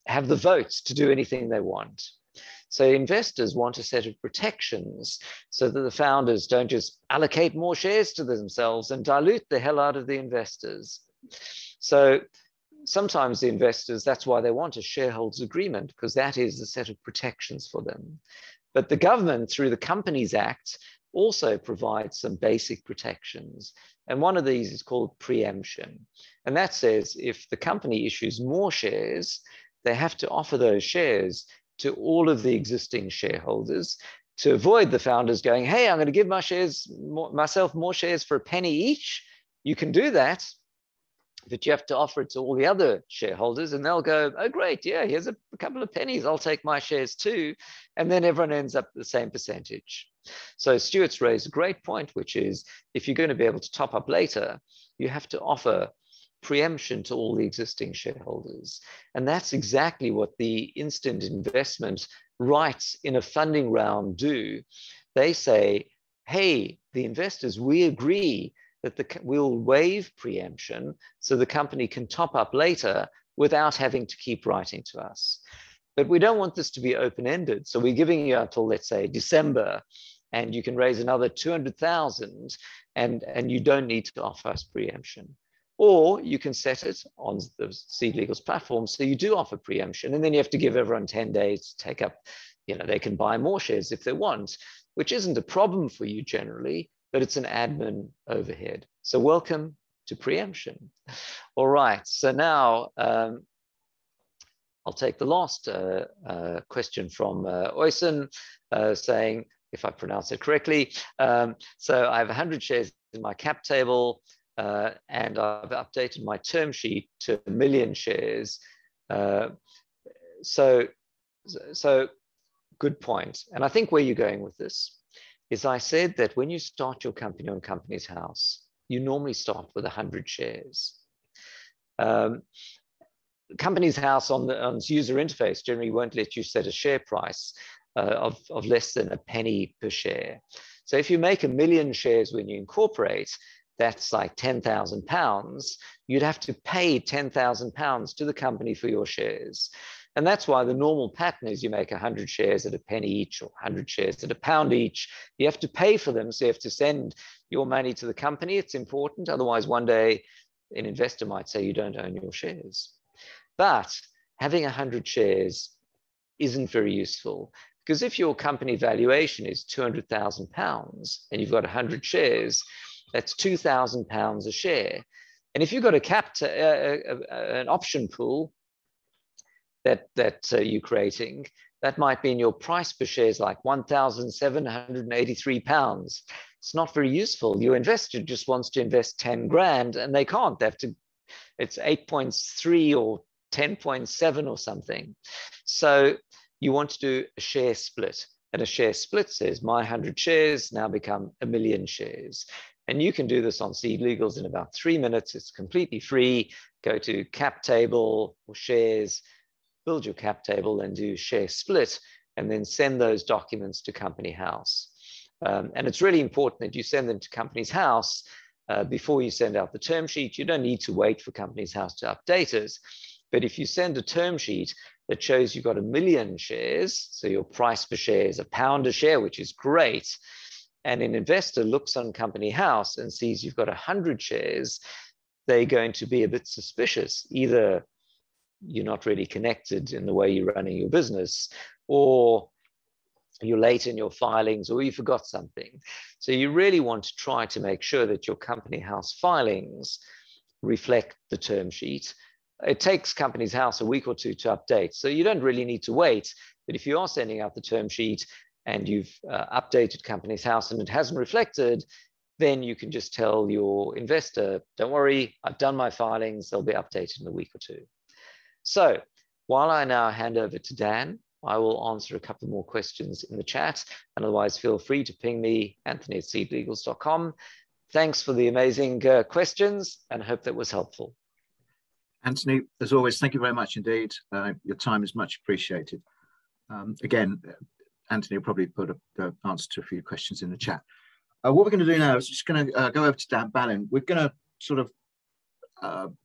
have the votes to do anything they want. So investors want a set of protections so that the founders don't just allocate more shares to themselves and dilute the hell out of the investors. So sometimes the investors, that's why they want a shareholders agreement, because that is a set of protections for them. But the government, through the Companies Act, also provides some basic protections. And one of these is called preemption. And that says if the company issues more shares, they have to offer those shares to all of the existing shareholders to avoid the founders going, hey, I'm going to give myself more shares for a penny each. You can do that, but you have to offer it to all the other shareholders, and they'll go, oh, great, yeah, here's a couple of pennies. I'll take my shares too. And then everyone ends up the same percentage. So Stuart's raised a great point, which is if you're going to be able to top up later, you have to offer preemption to all the existing shareholders. And that's exactly what the instant investment rights in a funding round do. They say, hey, the investors, we agree that we'll waive preemption so the company can top up later without having to keep writing to us. But we don't want this to be open-ended. So we're giving you until, let's say, December, and you can raise another 200,000 and you don't need to offer us preemption. Or you can set it on the Seed Legal's platform so you do offer preemption, and then you have to give everyone 10 days to take up, they can buy more shares if they want, which isn't a problem for you generally, but it's an admin overhead. So welcome to preemption. All right, so now I'll take the last question from Oysen, saying, if I pronounce it correctly, so I have 100 shares in my cap table, and I've updated my term sheet to 1 million shares. So good point. And I think where you're going with this is, I said that when you start your company on Companies House, you normally start with 100 shares. Companies House on its user interface generally won't let you set a share price of less than a penny per share. So if you make 1 million shares when you incorporate, that's like £10,000. You'd have to pay £10,000 to the company for your shares. And that's why the normal pattern is you make 100 shares at a penny each, or 100 shares at £1 each. You have to pay for them, so you have to send your money to the company. It's important. Otherwise, one day an investor might say you don't own your shares. But having 100 shares isn't very useful, because if your company valuation is £200,000 and you've got 100 shares, that's £2,000 a share. And if you've got an option pool that you're creating, that might mean your price per share is like £1,783. It's not very useful. Your investor just wants to invest 10 grand and they can't. They have to, it's 8.3 or 10.7 or something. So you want to do a share split. And a share split says my 100 shares now become 1 million shares. And you can do this on Seed Legals in about 3 minutes. It's completely free. Go to cap table or shares, build your cap table and do share split, and then send those documents to Company House. And it's really important that you send them to Company's House before you send out the term sheet. You don't need to wait for Company's House to update it. But if you send a term sheet that shows you've got 1 million shares, so your price per share is £1 a share, which is great, and an investor looks on Company House and sees you've got 100 shares, they're going to be a bit suspicious. Either you're not really connected in the way you're running your business, or you're late in your filings, or you forgot something. So you really want to try to make sure that your Company House filings reflect the term sheet. It takes Company's House a week or two to update, so you don't really need to wait. But if you are sending out the term sheet and you've updated Company's House and it hasn't reflected, then you can just tell your investor, don't worry, I've done my filings, they'll be updated in a week or two. So while I now hand over to Dan, I will answer a couple more questions in the chat, and otherwise feel free to ping me, anthony@seedlegals.com. Thanks for the amazing questions, and I hope that was helpful. Anthony, as always, thank you very much indeed. Your time is much appreciated. Again, Anthony will probably put the answer to a few questions in the chat. What we're going to do now is just going to go over to Dan Ballin. We're going to sort of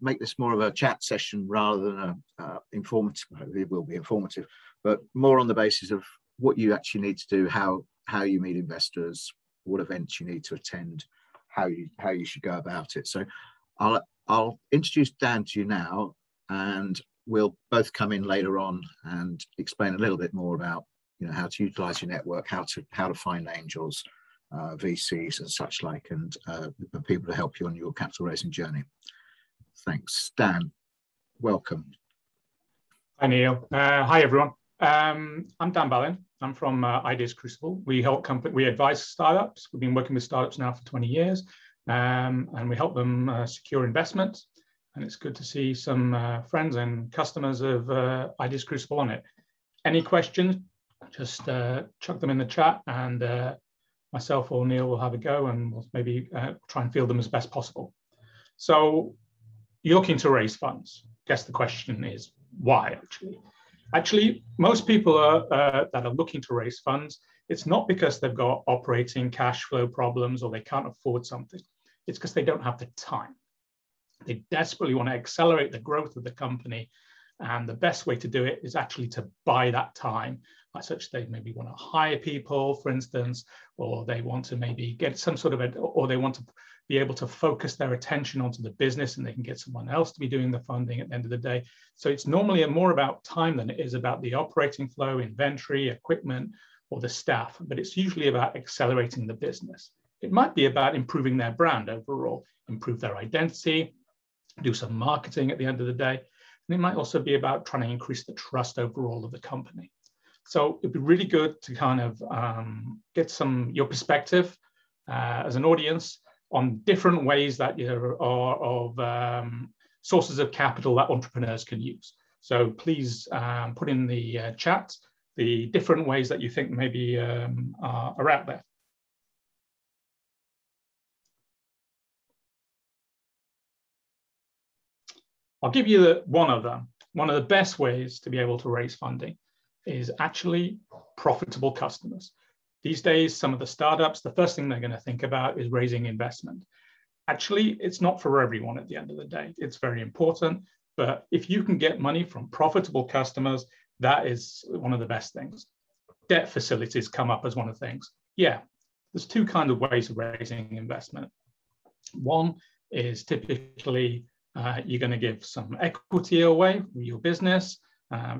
make this more of a chat session rather than a informative. It will be informative, but more on the basis of what you actually need to do, how you meet investors, what events you need to attend, how you should go about it. So I'll introduce Dan to you now, and we'll both come in later on and explain a little bit more about how to utilize your network, how to find angels, VCs and such like, and the people to help you on your capital raising journey. Thanks. Dan, welcome. Hi, Neil. Hi, everyone. I'm Dan Ballin. I'm from Ideas Crucible. We advise startups. We've been working with startups now for 20 years, and we help them secure investment. And it's good to see some friends and customers of Ideas Crucible on it. Any questions, just chuck them in the chat, and myself or Neil will have a go, and we'll maybe try and field them as best possible. So you're looking to raise funds. I guess the question is why, Actually, most people that are looking to raise funds, it's not because they've got operating cash flow problems or they can't afford something. It's because they don't have the time. They desperately want to accelerate the growth of the company. And the best way to do it is actually to buy that time. As such, they maybe want to hire people, for instance, or they want to maybe get some sort of, or they want to be able to focus their attention onto the business and they can get someone else to be doing the funding at the end of the day. So it's normally more about time than it is about the operating flow, inventory, equipment, or the staff, but it's usually about accelerating the business. It might be about improving their brand overall, improve their identity, do some marketing at the end of the day. And it might also be about trying to increase the trust overall of the company. So it'd be really good to kind of get your perspective as an audience on different ways that are of sources of capital that entrepreneurs can use. So please put in the chat the different ways that you think maybe are out there. I'll give you one of them. One of the best ways to be able to raise funding is actually profitable customers. These days, some of the startups, the first thing they're going to think about is raising investment. Actually, it's not for everyone at the end of the day. It's very important, but if you can get money from profitable customers, that is one of the best things. Debt facilities come up as one of the things. Yeah, there's two kinds of ways of raising investment. One is typically you're going to give some equity away from your business,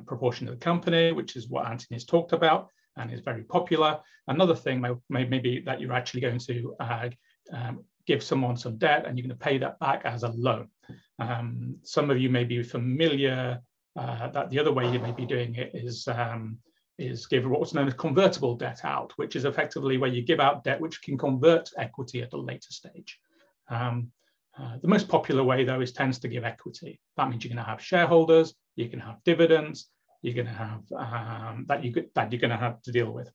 proportion of the company, which is what Anthony's talked about and is very popular. Another thing may be that you're actually going to give someone some debt and you're going to pay that back as a loan. Some of you may be familiar that the other way you may be doing it is give what's known as convertible debt out, which is effectively where you give out debt which can convert to equity at a later stage. The most popular way, though, tends to give equity. That means you're going to have shareholders, you can have dividends, you're going to have that you're going to have to deal with.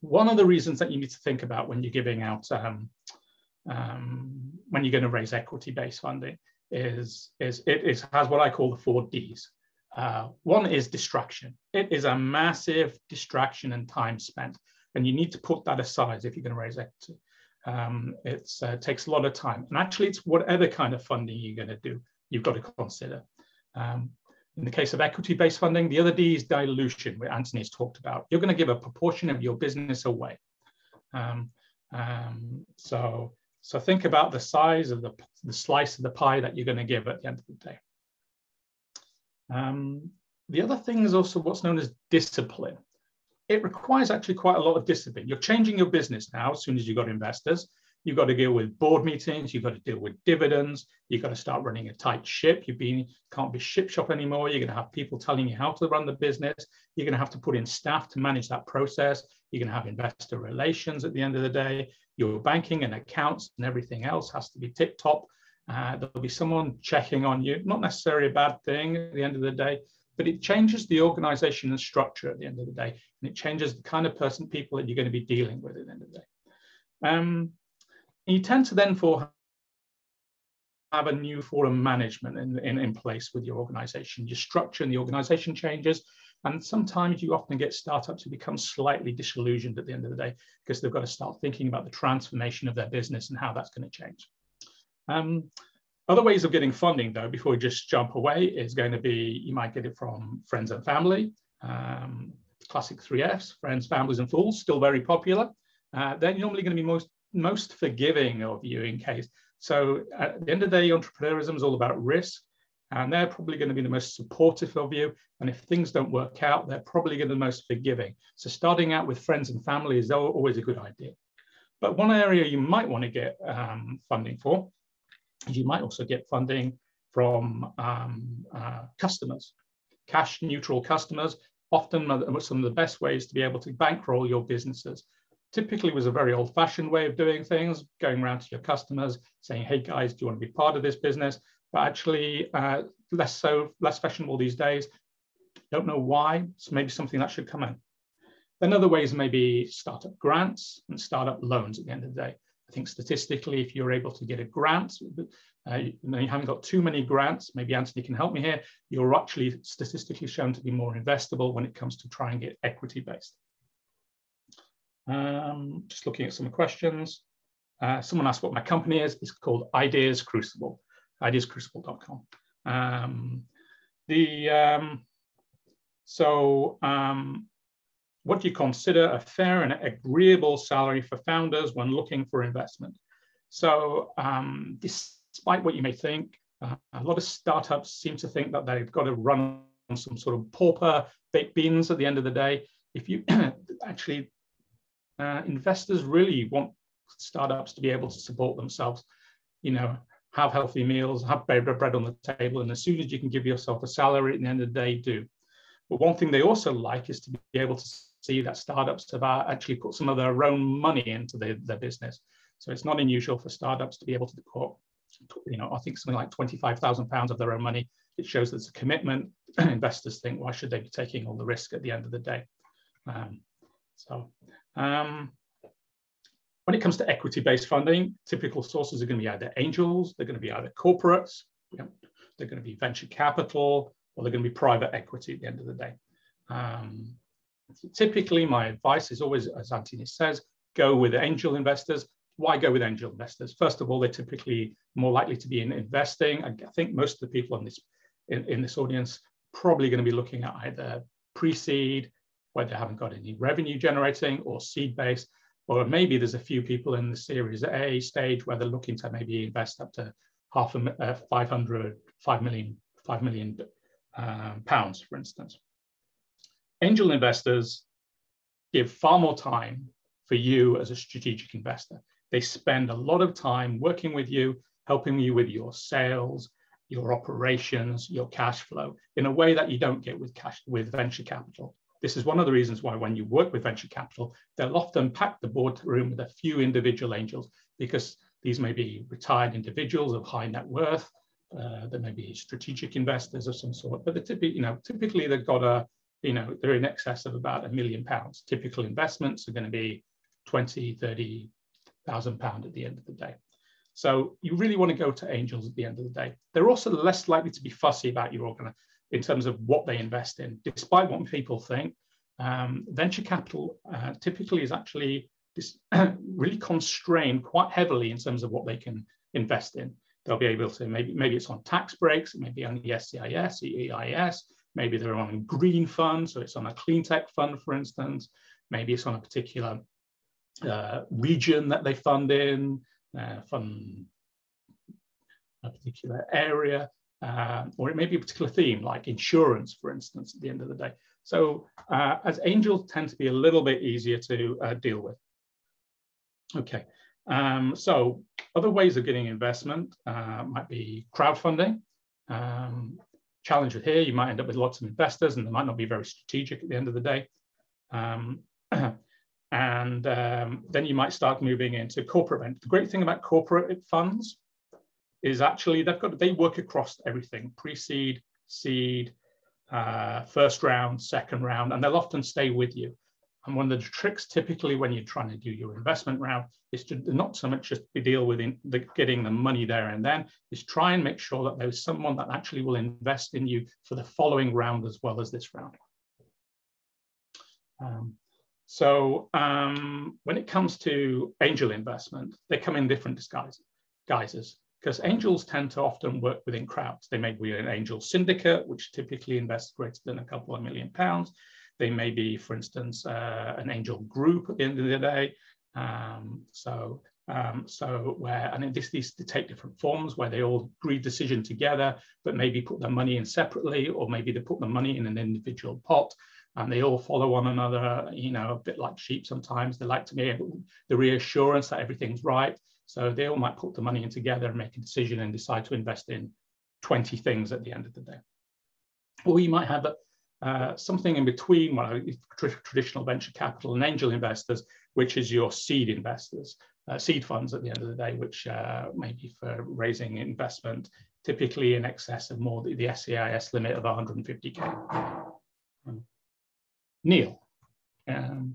One of the reasons that you need to think about when you're giving out, when you're going to raise equity-based funding, is it has what I call the 4 Ds. One is distraction. It is a massive distraction and time spent, and you need to put that aside if you're going to raise equity. It takes a lot of time, and actually it's whatever kind of funding you're going to do, you've got to consider. In the case of equity-based funding, the other D is dilution, which Anthony's talked about. You're going to give a proportion of your business away. So think about the size of the slice of the pie that you're going to give at the end of the day. The other thing is also what's known as discipline. It requires actually quite a lot of discipline. You're changing your business now as soon as you've got investors. You've got to deal with board meetings. You've got to deal with dividends. You've got to start running a tight ship. Can't be ship shop anymore. You're going to have people telling you how to run the business. You're going to have to put in staff to manage that process. You're going to have investor relations at the end of the day. Your banking and accounts and everything else has to be tip top. There'll be someone checking on you. Not necessarily a bad thing at the end of the day, but it changes the organization and structure at the end of the day. And it changes the kind of people that you're going to be dealing with at the end of the day. You tend to then have a new form of management in place with your organization. Your structure and the organization changes. And sometimes you often get startups who become slightly disillusioned at the end of the day because they've got to start thinking about the transformation of their business and how that's going to change. Other ways of getting funding, though, before we just jump away, is going to be, you might get it from friends and family. Classic 3 Fs, friends, families, and fools, still very popular. They're normally going to be most forgiving of you in case. So at the end of the day, entrepreneurism is all about risk, and they're probably going to be the most supportive of you. And if things don't work out, they're probably going to be the most forgiving. So starting out with friends and family is always a good idea. But one area you might want to get funding for is you might also get funding from customers, cash neutral customers. Often some of the best ways to be able to bankroll your businesses. Typically was a very old-fashioned way of doing things, going around to your customers saying, hey guys, do you want to be part of this business? But actually less fashionable these days. Don't know why. It's maybe something that should come in. Then other ways may be startup grants and startup loans at the end of the day. I think statistically, if you're able to get a grant, you haven't got too many grants, maybe Anthony can help me here, you're actually statistically shown to be more investable when it comes to try and get equity-based. Just looking at some questions. Someone asked what my company is. It's called Ideas Crucible, ideascrucible.com. What do you consider a fair and agreeable salary for founders when looking for investment? So despite what you may think, a lot of startups seem to think that they've got to run on some sort of pauper baked beans at the end of the day. If you actually, investors really want startups to be able to support themselves, you know, have healthy meals, have bread on the table, and as soon as you can give yourself a salary at the end of the day, do. But one thing they also like is to be able to see that startups have actually put some of their own money into their business. So it's not unusual for startups to be able to put, you know, I think something like £25,000 of their own money. It shows there's a commitment. Investors think, why should they be taking all the risk at the end of the day? When it comes to equity-based funding, typical sources are going to be either angels, they're going to be either corporates, they're going to be venture capital, or they're going to be private equity at the end of the day. Typically, my advice is always, as Anthony says, go with angel investors. Why go with angel investors? First of all, they're typically more likely to be in investing. I think most of the people in this audience probably going to be looking at either pre-seed, where they haven't got any revenue generating, or seed-based, or maybe there's a few people in the Series A stage where they're looking to maybe invest up to £5 million pounds, for instance. Angel investors give far more time for you as a strategic investor. They spend a lot of time working with you, helping you with your sales, your operations, your cash flow, in a way that you don't get with venture capital. This is one of the reasons why when you work with venture capital, they'll often pack the boardroom with a few individual angels, because these may be retired individuals of high net worth. There may be strategic investors of some sort, but typically they've got they're in excess of about £1 million. Typical investments are going to be £20,000, £30,000 at the end of the day. So you really want to go to angels at the end of the day. They're also less likely to be fussy about your organization in terms of what they invest in, despite what people think. Venture capital typically is actually really constrained quite heavily in terms of what they can invest in. They'll be able to, maybe it's on tax breaks, maybe on the SCIS, the EIS, maybe they're on a green fund, so it's on a clean tech fund, for instance. Maybe it's on a particular region that they fund in, fund a particular area, or it may be a particular theme, like insurance, for instance, at the end of the day. So as angels tend to be a little bit easier to deal with. Okay, so other ways of getting investment might be crowdfunding. Challenge with here, you might end up with lots of investors and they might not be very strategic at the end of the day. Then you might start moving into corporate venture. The great thing about corporate funds is actually they work across everything: pre-seed, seed, first round, second round, and they'll often stay with you. And one of the tricks typically when you're trying to do your investment round is to not so much just deal with getting the money there and then, is try and make sure that there's someone that actually will invest in you for the following round as well as this round. When it comes to angel investment, they come in different guises, because angels tend to often work within crowds. They may be an angel syndicate, which typically invests greater than £2 million. They may be, for instance, an angel group at the end of the day. These take different forms where they all agree decision together, but maybe put their money in separately, or maybe they put the money in an individual pot, and they all follow one another, a bit like sheep sometimes. They like to be able the reassurance that everything's right. So they all might put the money in together and make a decision and decide to invest in 20 things at the end of the day. Or you might have something in between traditional venture capital and angel investors, which is your seed investors, seed funds at the end of the day, which may be for raising investment, typically in excess of more the SCIS limit of 150K. Neal, do you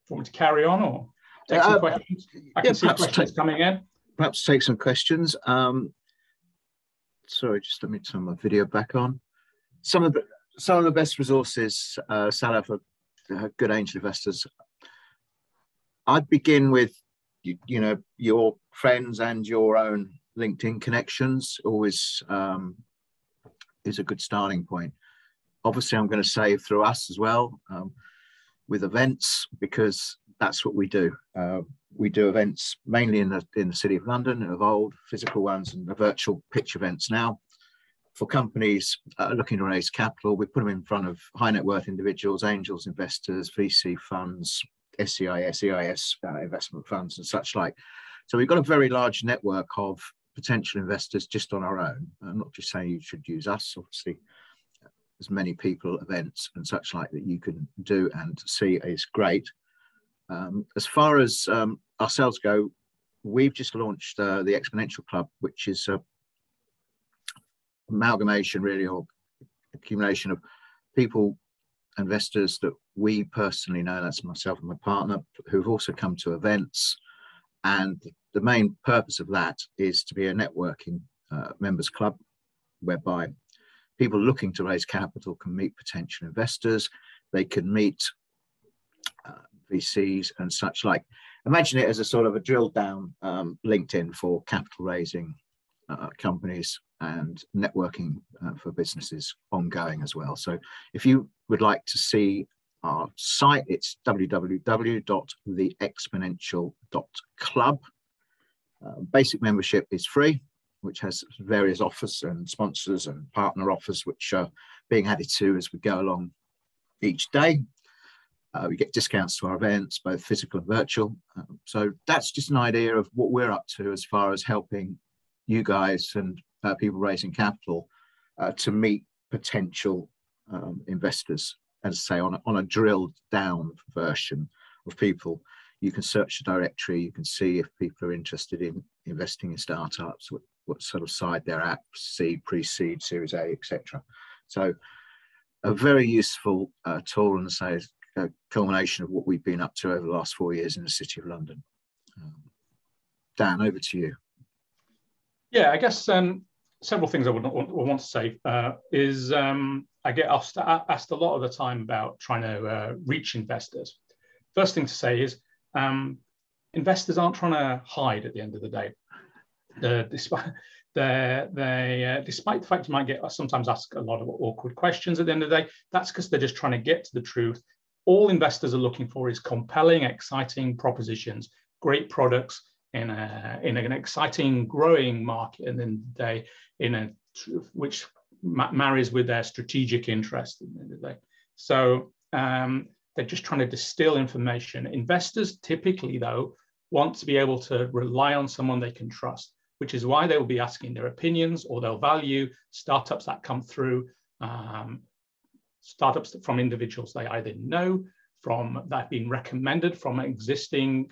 want me to carry on? Or? take some questions. I can see questions coming in. Perhaps take some questions. Sorry, just let me turn my video back on. Some of the best resources, Salah, for good angel investors. I'd begin with, you know, your friends and your own LinkedIn connections. Always is a good starting point. Obviously, I'm going to say through us as well, with events, because that's what we do. We do events mainly in the City of London, of old, physical ones, and the virtual pitch events now. For companies looking to raise capital, we put them in front of high net worth individuals, angels, investors, VC funds, SEIS, EIS investment funds and such like. So we've got a very large network of potential investors just on our own. I'm not just saying you should use us, obviously. As many people, events and such like that you can do and see is great. As far as ourselves go, we've just launched the Exponential Club, which is a amalgamation really, or accumulation of people, investors that we personally know, that's myself and my partner, who've also come to events. And the main purpose of that is to be a networking members club, whereby people looking to raise capital can meet potential investors. They can meet VCs and such like. Imagine it as a sort of a drilled down LinkedIn for capital raising companies and networking for businesses ongoing as well. So if you would like to see our site, it's www.theexponential.club. Basic membership is free, which has various offers and sponsors and partner offers, which are being added to as we go along each day. We get discounts to our events, both physical and virtual. So that's just an idea of what we're up to as far as helping you guys and people raising capital to meet potential investors. As I say, on a drilled down version of people. You can search the directory, you can see if people are interested in investing in startups, what sort of side they're at, seed, pre-seed, Series A, etc. So a very useful tool, and say a culmination of what we've been up to over the last 4 years in the City of London. Dan, over to you. Yeah, I guess several things I would want to say is I get asked a lot of the time about trying to reach investors. First thing to say is investors aren't trying to hide at the end of the day. Despite the fact you might get sometimes ask a lot of awkward questions at the end of the day, that's because they're just trying to get to the truth. All investors are looking for is compelling, exciting propositions, great products in an exciting, growing market, and then which marries with their strategic interest at the end of the day. So they're just trying to distill information. Investors typically, though, want to be able to rely on someone they can trust, which is why they will be asking their opinions, or they'll value startups that come through, startups from individuals they either know, that have been recommended from existing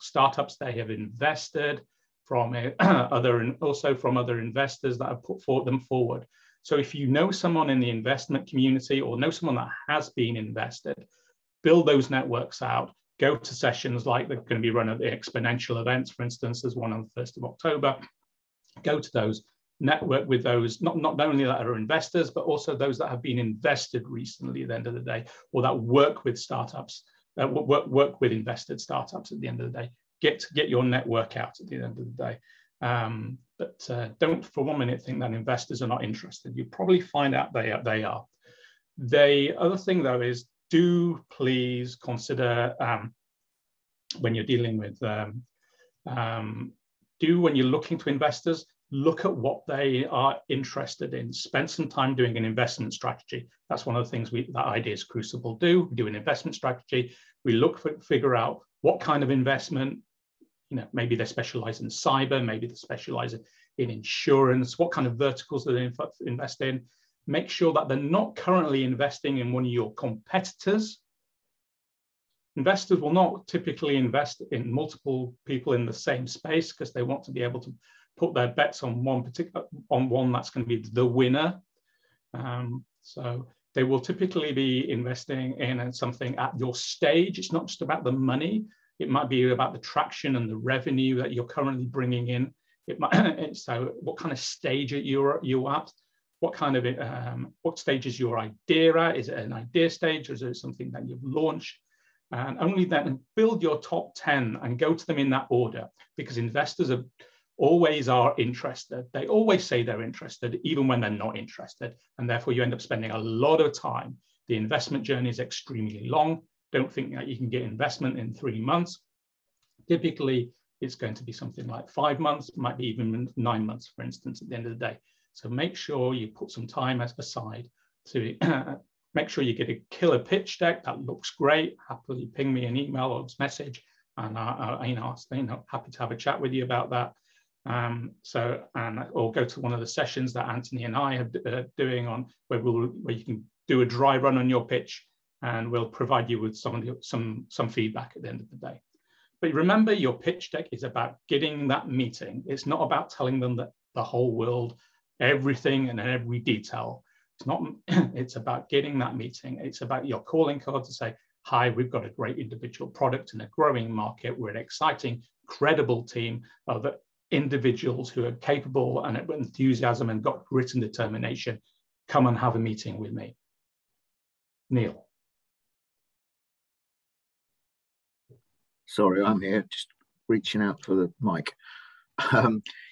startups they have invested, from also from other investors that have put them forward. So if you know someone in the investment community or know someone that has been invested, build those networks out, go to sessions like they're going to be run at the Exponential events, for instance. There's one on the 1st of October. Go to those, network with those, not only that are investors, but also those that have been invested recently at the end of the day, or that work with startups, work with invested startups at the end of the day. Get your network out at the end of the day. But don't for 1 minute think that investors are not interested. You probably find out they are. The other thing, though, is do please consider when you're dealing with, when you're looking to investors, look at what they are interested in. Spend some time doing an investment strategy. That's one of the things that Ideas Crucible do. We do an investment strategy. We figure out what kind of investment, maybe they specialize in cyber, maybe they specialize in insurance, what kind of verticals do they invest in. Make sure that they're not currently investing in one of your competitors. Investors will not typically invest in multiple people in the same space because they want to be able to put their bets on one that's going to be the winner. So they will typically be investing in something at your stage. It's not just about the money. It might be about the traction and the revenue that you're currently bringing in. It might, so what kind of stage are you at? What kind of what stage is your idea at? Is it an idea stage, or is it something that you've launched? And only then build your top 10 and go to them in that order, because investors always are interested. They always say they're interested, even when they're not interested. And therefore you end up spending a lot of time. The investment journey is extremely long. Don't think that you can get investment in 3 months. Typically, it's going to be something like 5 months, might be even 9 months, for instance, at the end of the day. So make sure you put some time aside to make sure you get a killer pitch deck that looks great. Happily ping me an email or message, and happy to have a chat with you about that. Or go to one of the sessions that Anthony and I are doing on where you can do a dry run on your pitch, and we'll provide you with some feedback at the end of the day. But remember, your pitch deck is about getting that meeting. It's not about telling them that the whole world, everything and every detail. It's not. It's about getting that meeting. It's about your calling card to say, hi, we've got a great individual product in a growing market. We're an exciting, credible team of individuals who are capable and enthusiasm and got grit and determination. Come and have a meeting with me. Neal. Sorry, I'm here, just reaching out for the mic.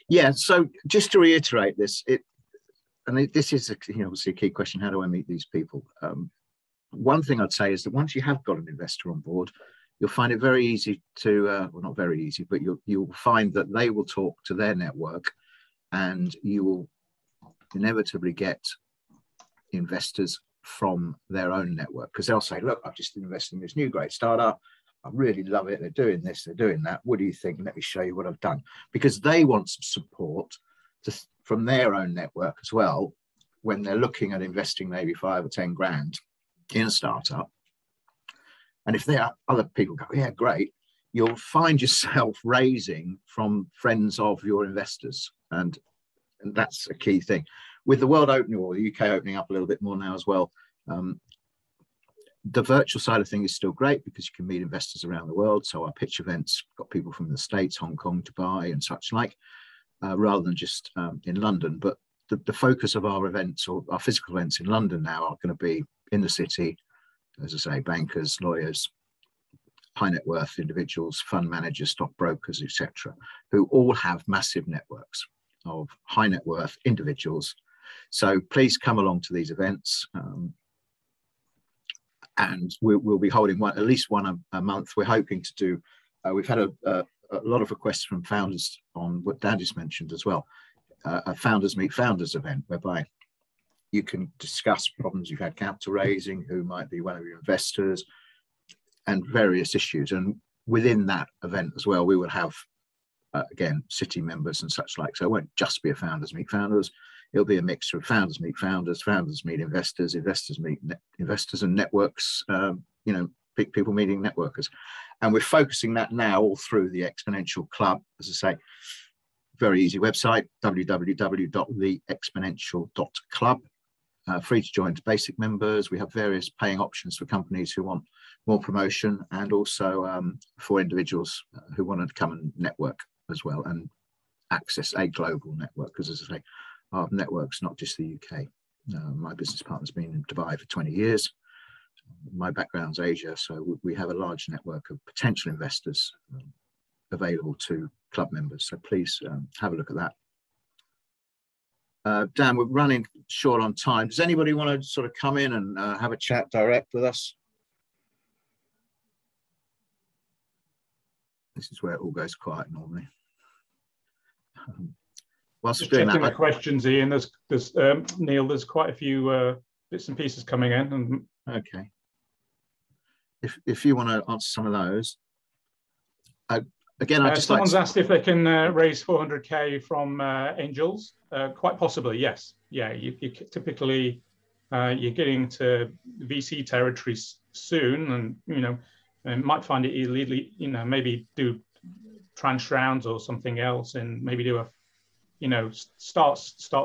Yeah, so just to reiterate this, this is obviously a key question: how do I meet these people? One thing I'd say is that once you have got an investor on board, you'll find it very easy to, well, not very easy, but you'll find that they will talk to their network, and you will inevitably get investors from their own network, because they'll say, look, I've just invested in this new great startup. I really love it. They're doing this, they're doing that. What do you think? Let me show you what I've done. Because they want some support from their own network as well, when they're looking at investing maybe 5 or 10 grand in a startup. And if there are other people go, yeah, great, you'll find yourself raising from friends of your investors. And that's a key thing. With the world opening, or the UK opening up a little bit more now as well, the virtual side of things is still great because you can meet investors around the world. So our pitch events got people from the States, Hong Kong, Dubai, and such like, rather than just in London. But the focus of our events, or our physical events in London now, are going to be in the city, as I say, bankers, lawyers, high net worth individuals, fund managers, stockbrokers, etc., who all have massive networks of high net worth individuals. So please come along to these events. And we'll be holding at least one a month. We're hoping to do, we've had a lot of requests from founders on what Davies mentioned as well, a Founders Meet Founders event, whereby you can discuss problems you've had capital raising, who might be one of your investors, and various issues. And within that event as well, we will have, again, city members and such like. So it won't just be a Founders Meet Founders. It'll be a mixture of founders meet founders, founders meet investors, investors meet investors, and networks, people meeting networkers. And we're focusing that now all through the Exponential Club. As I say, very easy website, www.theexponential.club. Free to join to basic members. We have various paying options for companies who want more promotion, and also for individuals who want to come and network as well and access a global network. Because as I say, our network's not just the UK. My business partner's been in Dubai for 20 years. My background's Asia, so we have a large network of potential investors available to club members. So please have a look at that. Dan, we're running short on time. Does anybody want to sort of come in and have a chat direct with us? This is where it all goes quiet normally. Whilst Just doing checking that, the questions, Ian. There's Neal. There's quite a few bits and pieces coming in. And okay. If you want to answer some of those, again, I just someone's asked if they can raise 400k from angels. Quite possibly, yes. Yeah, you typically you're getting to VC territories soon, and and might find it easily. Maybe do tranche rounds or something else, and maybe do a start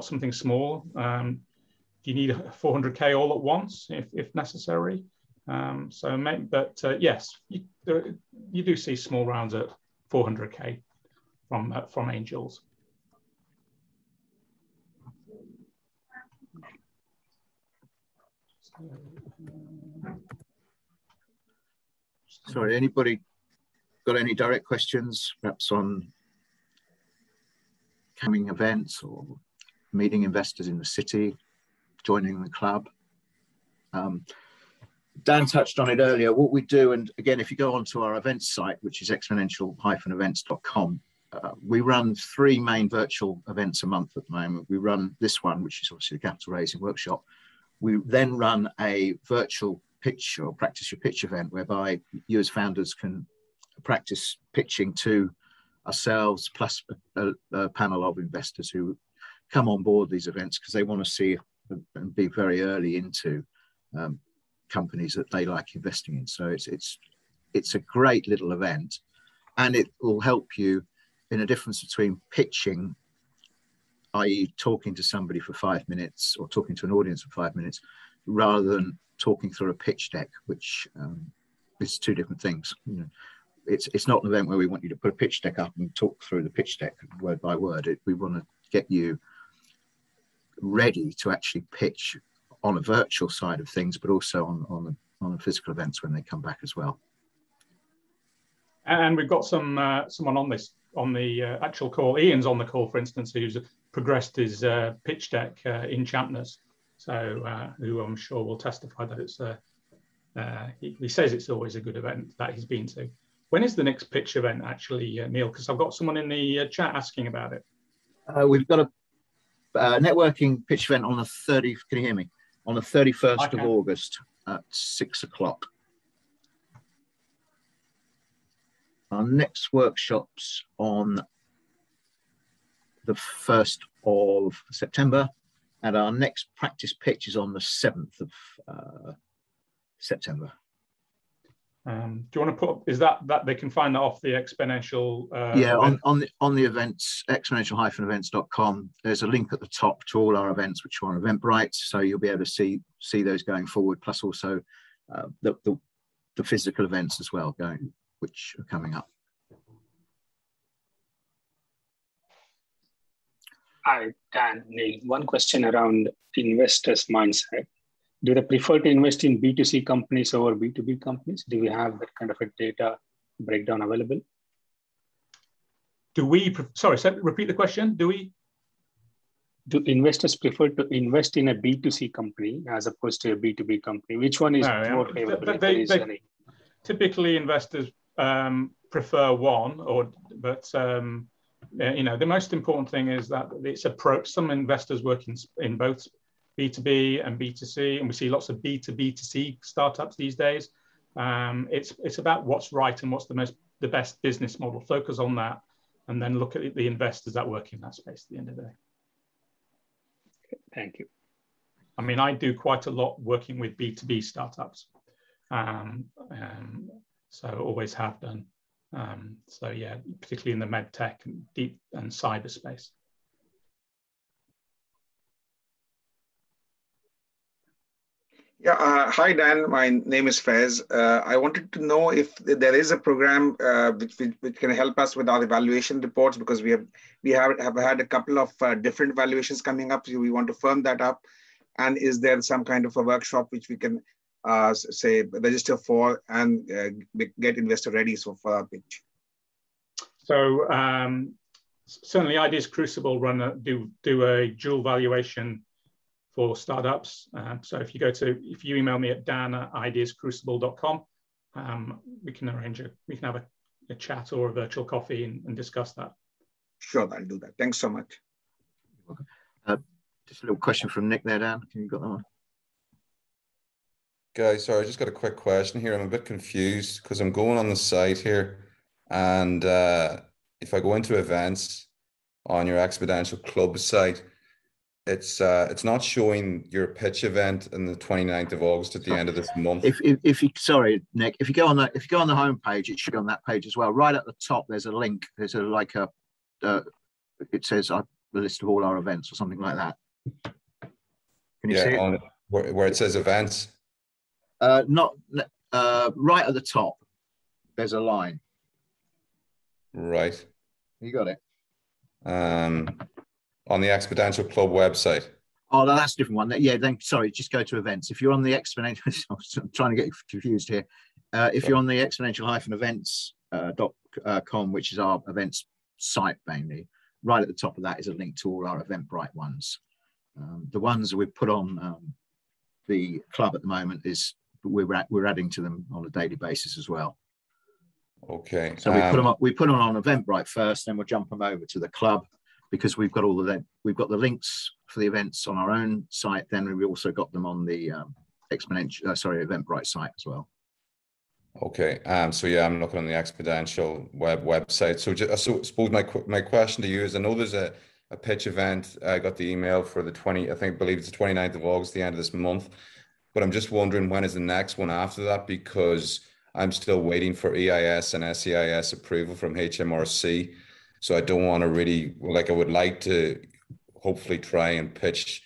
something small. Do you need 400k all at once if necessary? Yes, you do see small rounds at 400K from angels. Sorry, anybody got any direct questions, perhaps on coming events or meeting investors in the city, joining the club? Dan touched on it earlier. What we do, and again, if you go onto our events site, which is exponential-events.com, we run 3 main virtual events a month at the moment. We run this one, which is obviously the capital raising workshop. We then run a virtual pitch or practice your pitch event, whereby you as founders can practice pitching to ourselves plus a panel of investors who come on board these events because they want to see and be very early into companies that they like investing in. So it's a great little event, and it will help you in a difference between pitching, i.e. talking to somebody for 5 minutes or talking to an audience for 5 minutes, rather than talking through a pitch deck, which is 2 different things. You know, it's not an event where we want you to put a pitch deck up and talk through the pitch deck word by word. We want to get you ready to actually pitch on a virtual side of things, but also on the physical events when they come back as well. And we've got someone on the actual call. Ian's on the call, for instance, who's progressed his pitch deck in Champness. So who I'm sure will testify that it's he says it's always a good event that he's been to. When is the next pitch event actually, Neal? Because I've got someone in the chat asking about it. We've got a networking pitch event on the 30th. Can you hear me? On the 31st of August at 6 o'clock. Our next workshop's on the 1st of September, and our next practice pitch is on the 7th of September. Do you want to put, is that they can find that off the Exponential? Yeah, on the events, exponential-events.com, there's a link at the top to all our events, which are on Eventbrite, so you'll be able to see those going forward, plus also the physical events as well, which are coming up. Hi, Dan, Neal. One question around investors' mindset. Do they prefer to invest in B2C companies over B2B companies? Do we have that kind of a data breakdown available? Sorry, repeat the question. Do investors prefer to invest in a B2C company as opposed to a B2B company? Which one is more favorable? Typically, investors prefer one, but you know, the most important thing is that it's approach. Some investors work in both B2B and B2C, and we see lots of B2B2C startups these days. It's about what's right and what's the best business model. Focus on that, and then look at the investors that work in that space at the end of the day. Thank you. I mean, I do quite a lot working with B2B startups, so always have done. So yeah, particularly in the med tech and deep and cyberspace. Yeah, hi Dan, my name is Fez. I wanted to know if there is a program which can help us with our evaluation reports, because we have had a couple of different valuations coming up, so we want to firm that up. And is there some kind of a workshop which we can say register for and get investor ready for our pitch? So certainly Ideas Crucible do a dual valuation for startups. So if you email me at dan@ideascrucible.com, we can have a chat or a virtual coffee and discuss that. Sure, I'll do that. Thanks so much. Just a little question from Nick there, Dan. Can you got that one? Guys, sorry, I just got a quick question here. I'm a bit confused because I'm going on the site here, and if I go into events on your Exponential Club site, it's not showing your pitch event on the 29th of August at the end of this month. Sorry, Nick, if you go on the home page, it should be on that page as well. Right at the top, there's a link. There's it says the list of all our events or something like that. Can you see it? Where it says events. Not right at the top. There's a line. Right. You got it. On the Exponential Club website. Oh, no, that's a different one. Yeah, then sorry, just go to events. If you're on the Exponential, I'm trying to get confused here. If you're on the exponential-events.com, which is our events site mainly, right at the top of that is a link to all our Eventbrite ones. The ones that we've put on the club at the moment is we're adding to them on a daily basis as well. Okay. So we put them on Eventbrite first, then we'll jump them over to the club, because we've got the links for the events on our own site. Then we also got them on the Eventbrite site as well. Okay. So yeah, I'm looking on the Exponential website. So I suppose my question to you is, I know there's a pitch event. I got the email for the I believe it's the 29th of August, the end of this month. But I'm just wondering, when is the next one after that? Because I'm still waiting for EIS and SEIS approval from HMRC. So I don't want to really, I would like to hopefully try and pitch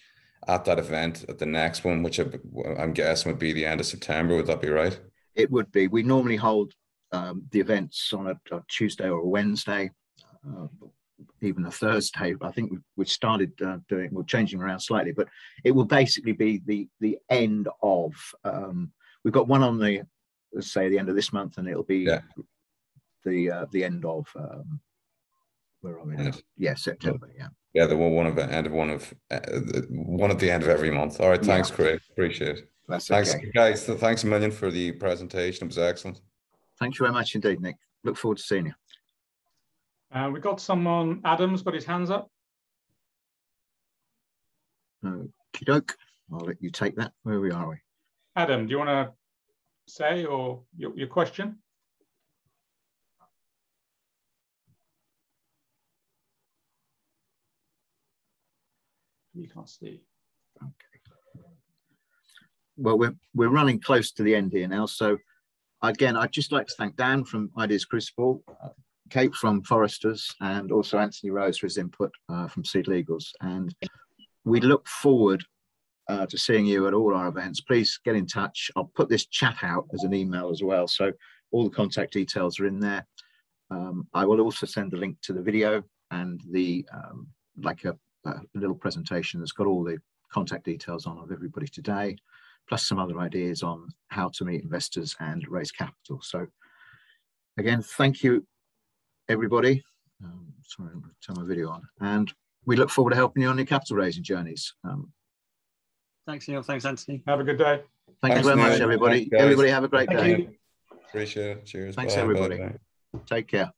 at that event at the next one, which I'm guessing would be the end of September. Would that be right? It would be. We normally hold the events on a Tuesday or a Wednesday, even a Thursday. I think we started we're changing around slightly, but it will basically be the end of, we've got one on the, let's say, the end of this month, and it'll be the end of, where are we now? Yeah, September. Yeah. Yeah, the one at the end of every month. All right, thanks, Craig. Appreciate it. Thanks, okay, guys. Thanks a million for the presentation. It was excellent. Thank you very much indeed, Nick. Look forward to seeing you. We've got someone. Adam's got his hands up. Okie doke. I'll let you take that. Where are we? Adam, do you want to say or your question? You can't see. Okay. Well, we're running close to the end here now. So again, I'd just like to thank Dan from Ideas Crucible, Kate from Forresters, and also Anthony Rose for his input from Seed Legals. And we look forward to seeing you at all our events. Please get in touch. I'll put this chat out as an email as well, so all the contact details are in there. I will also send the link to the video and the a little presentation that's got all the contact details on of everybody today, plus some other ideas on how to meet investors and raise capital. So again, thank you, everybody. Sorry, I'm going to turn my video on. And we look forward to helping you on your capital raising journeys. Thanks, Neil. Thanks, Anthony. Have a good day. Thank you very much, everybody. Everybody have a great day. Appreciate it. Cheers. Thanks, bye, everybody. bye, bye. Take care.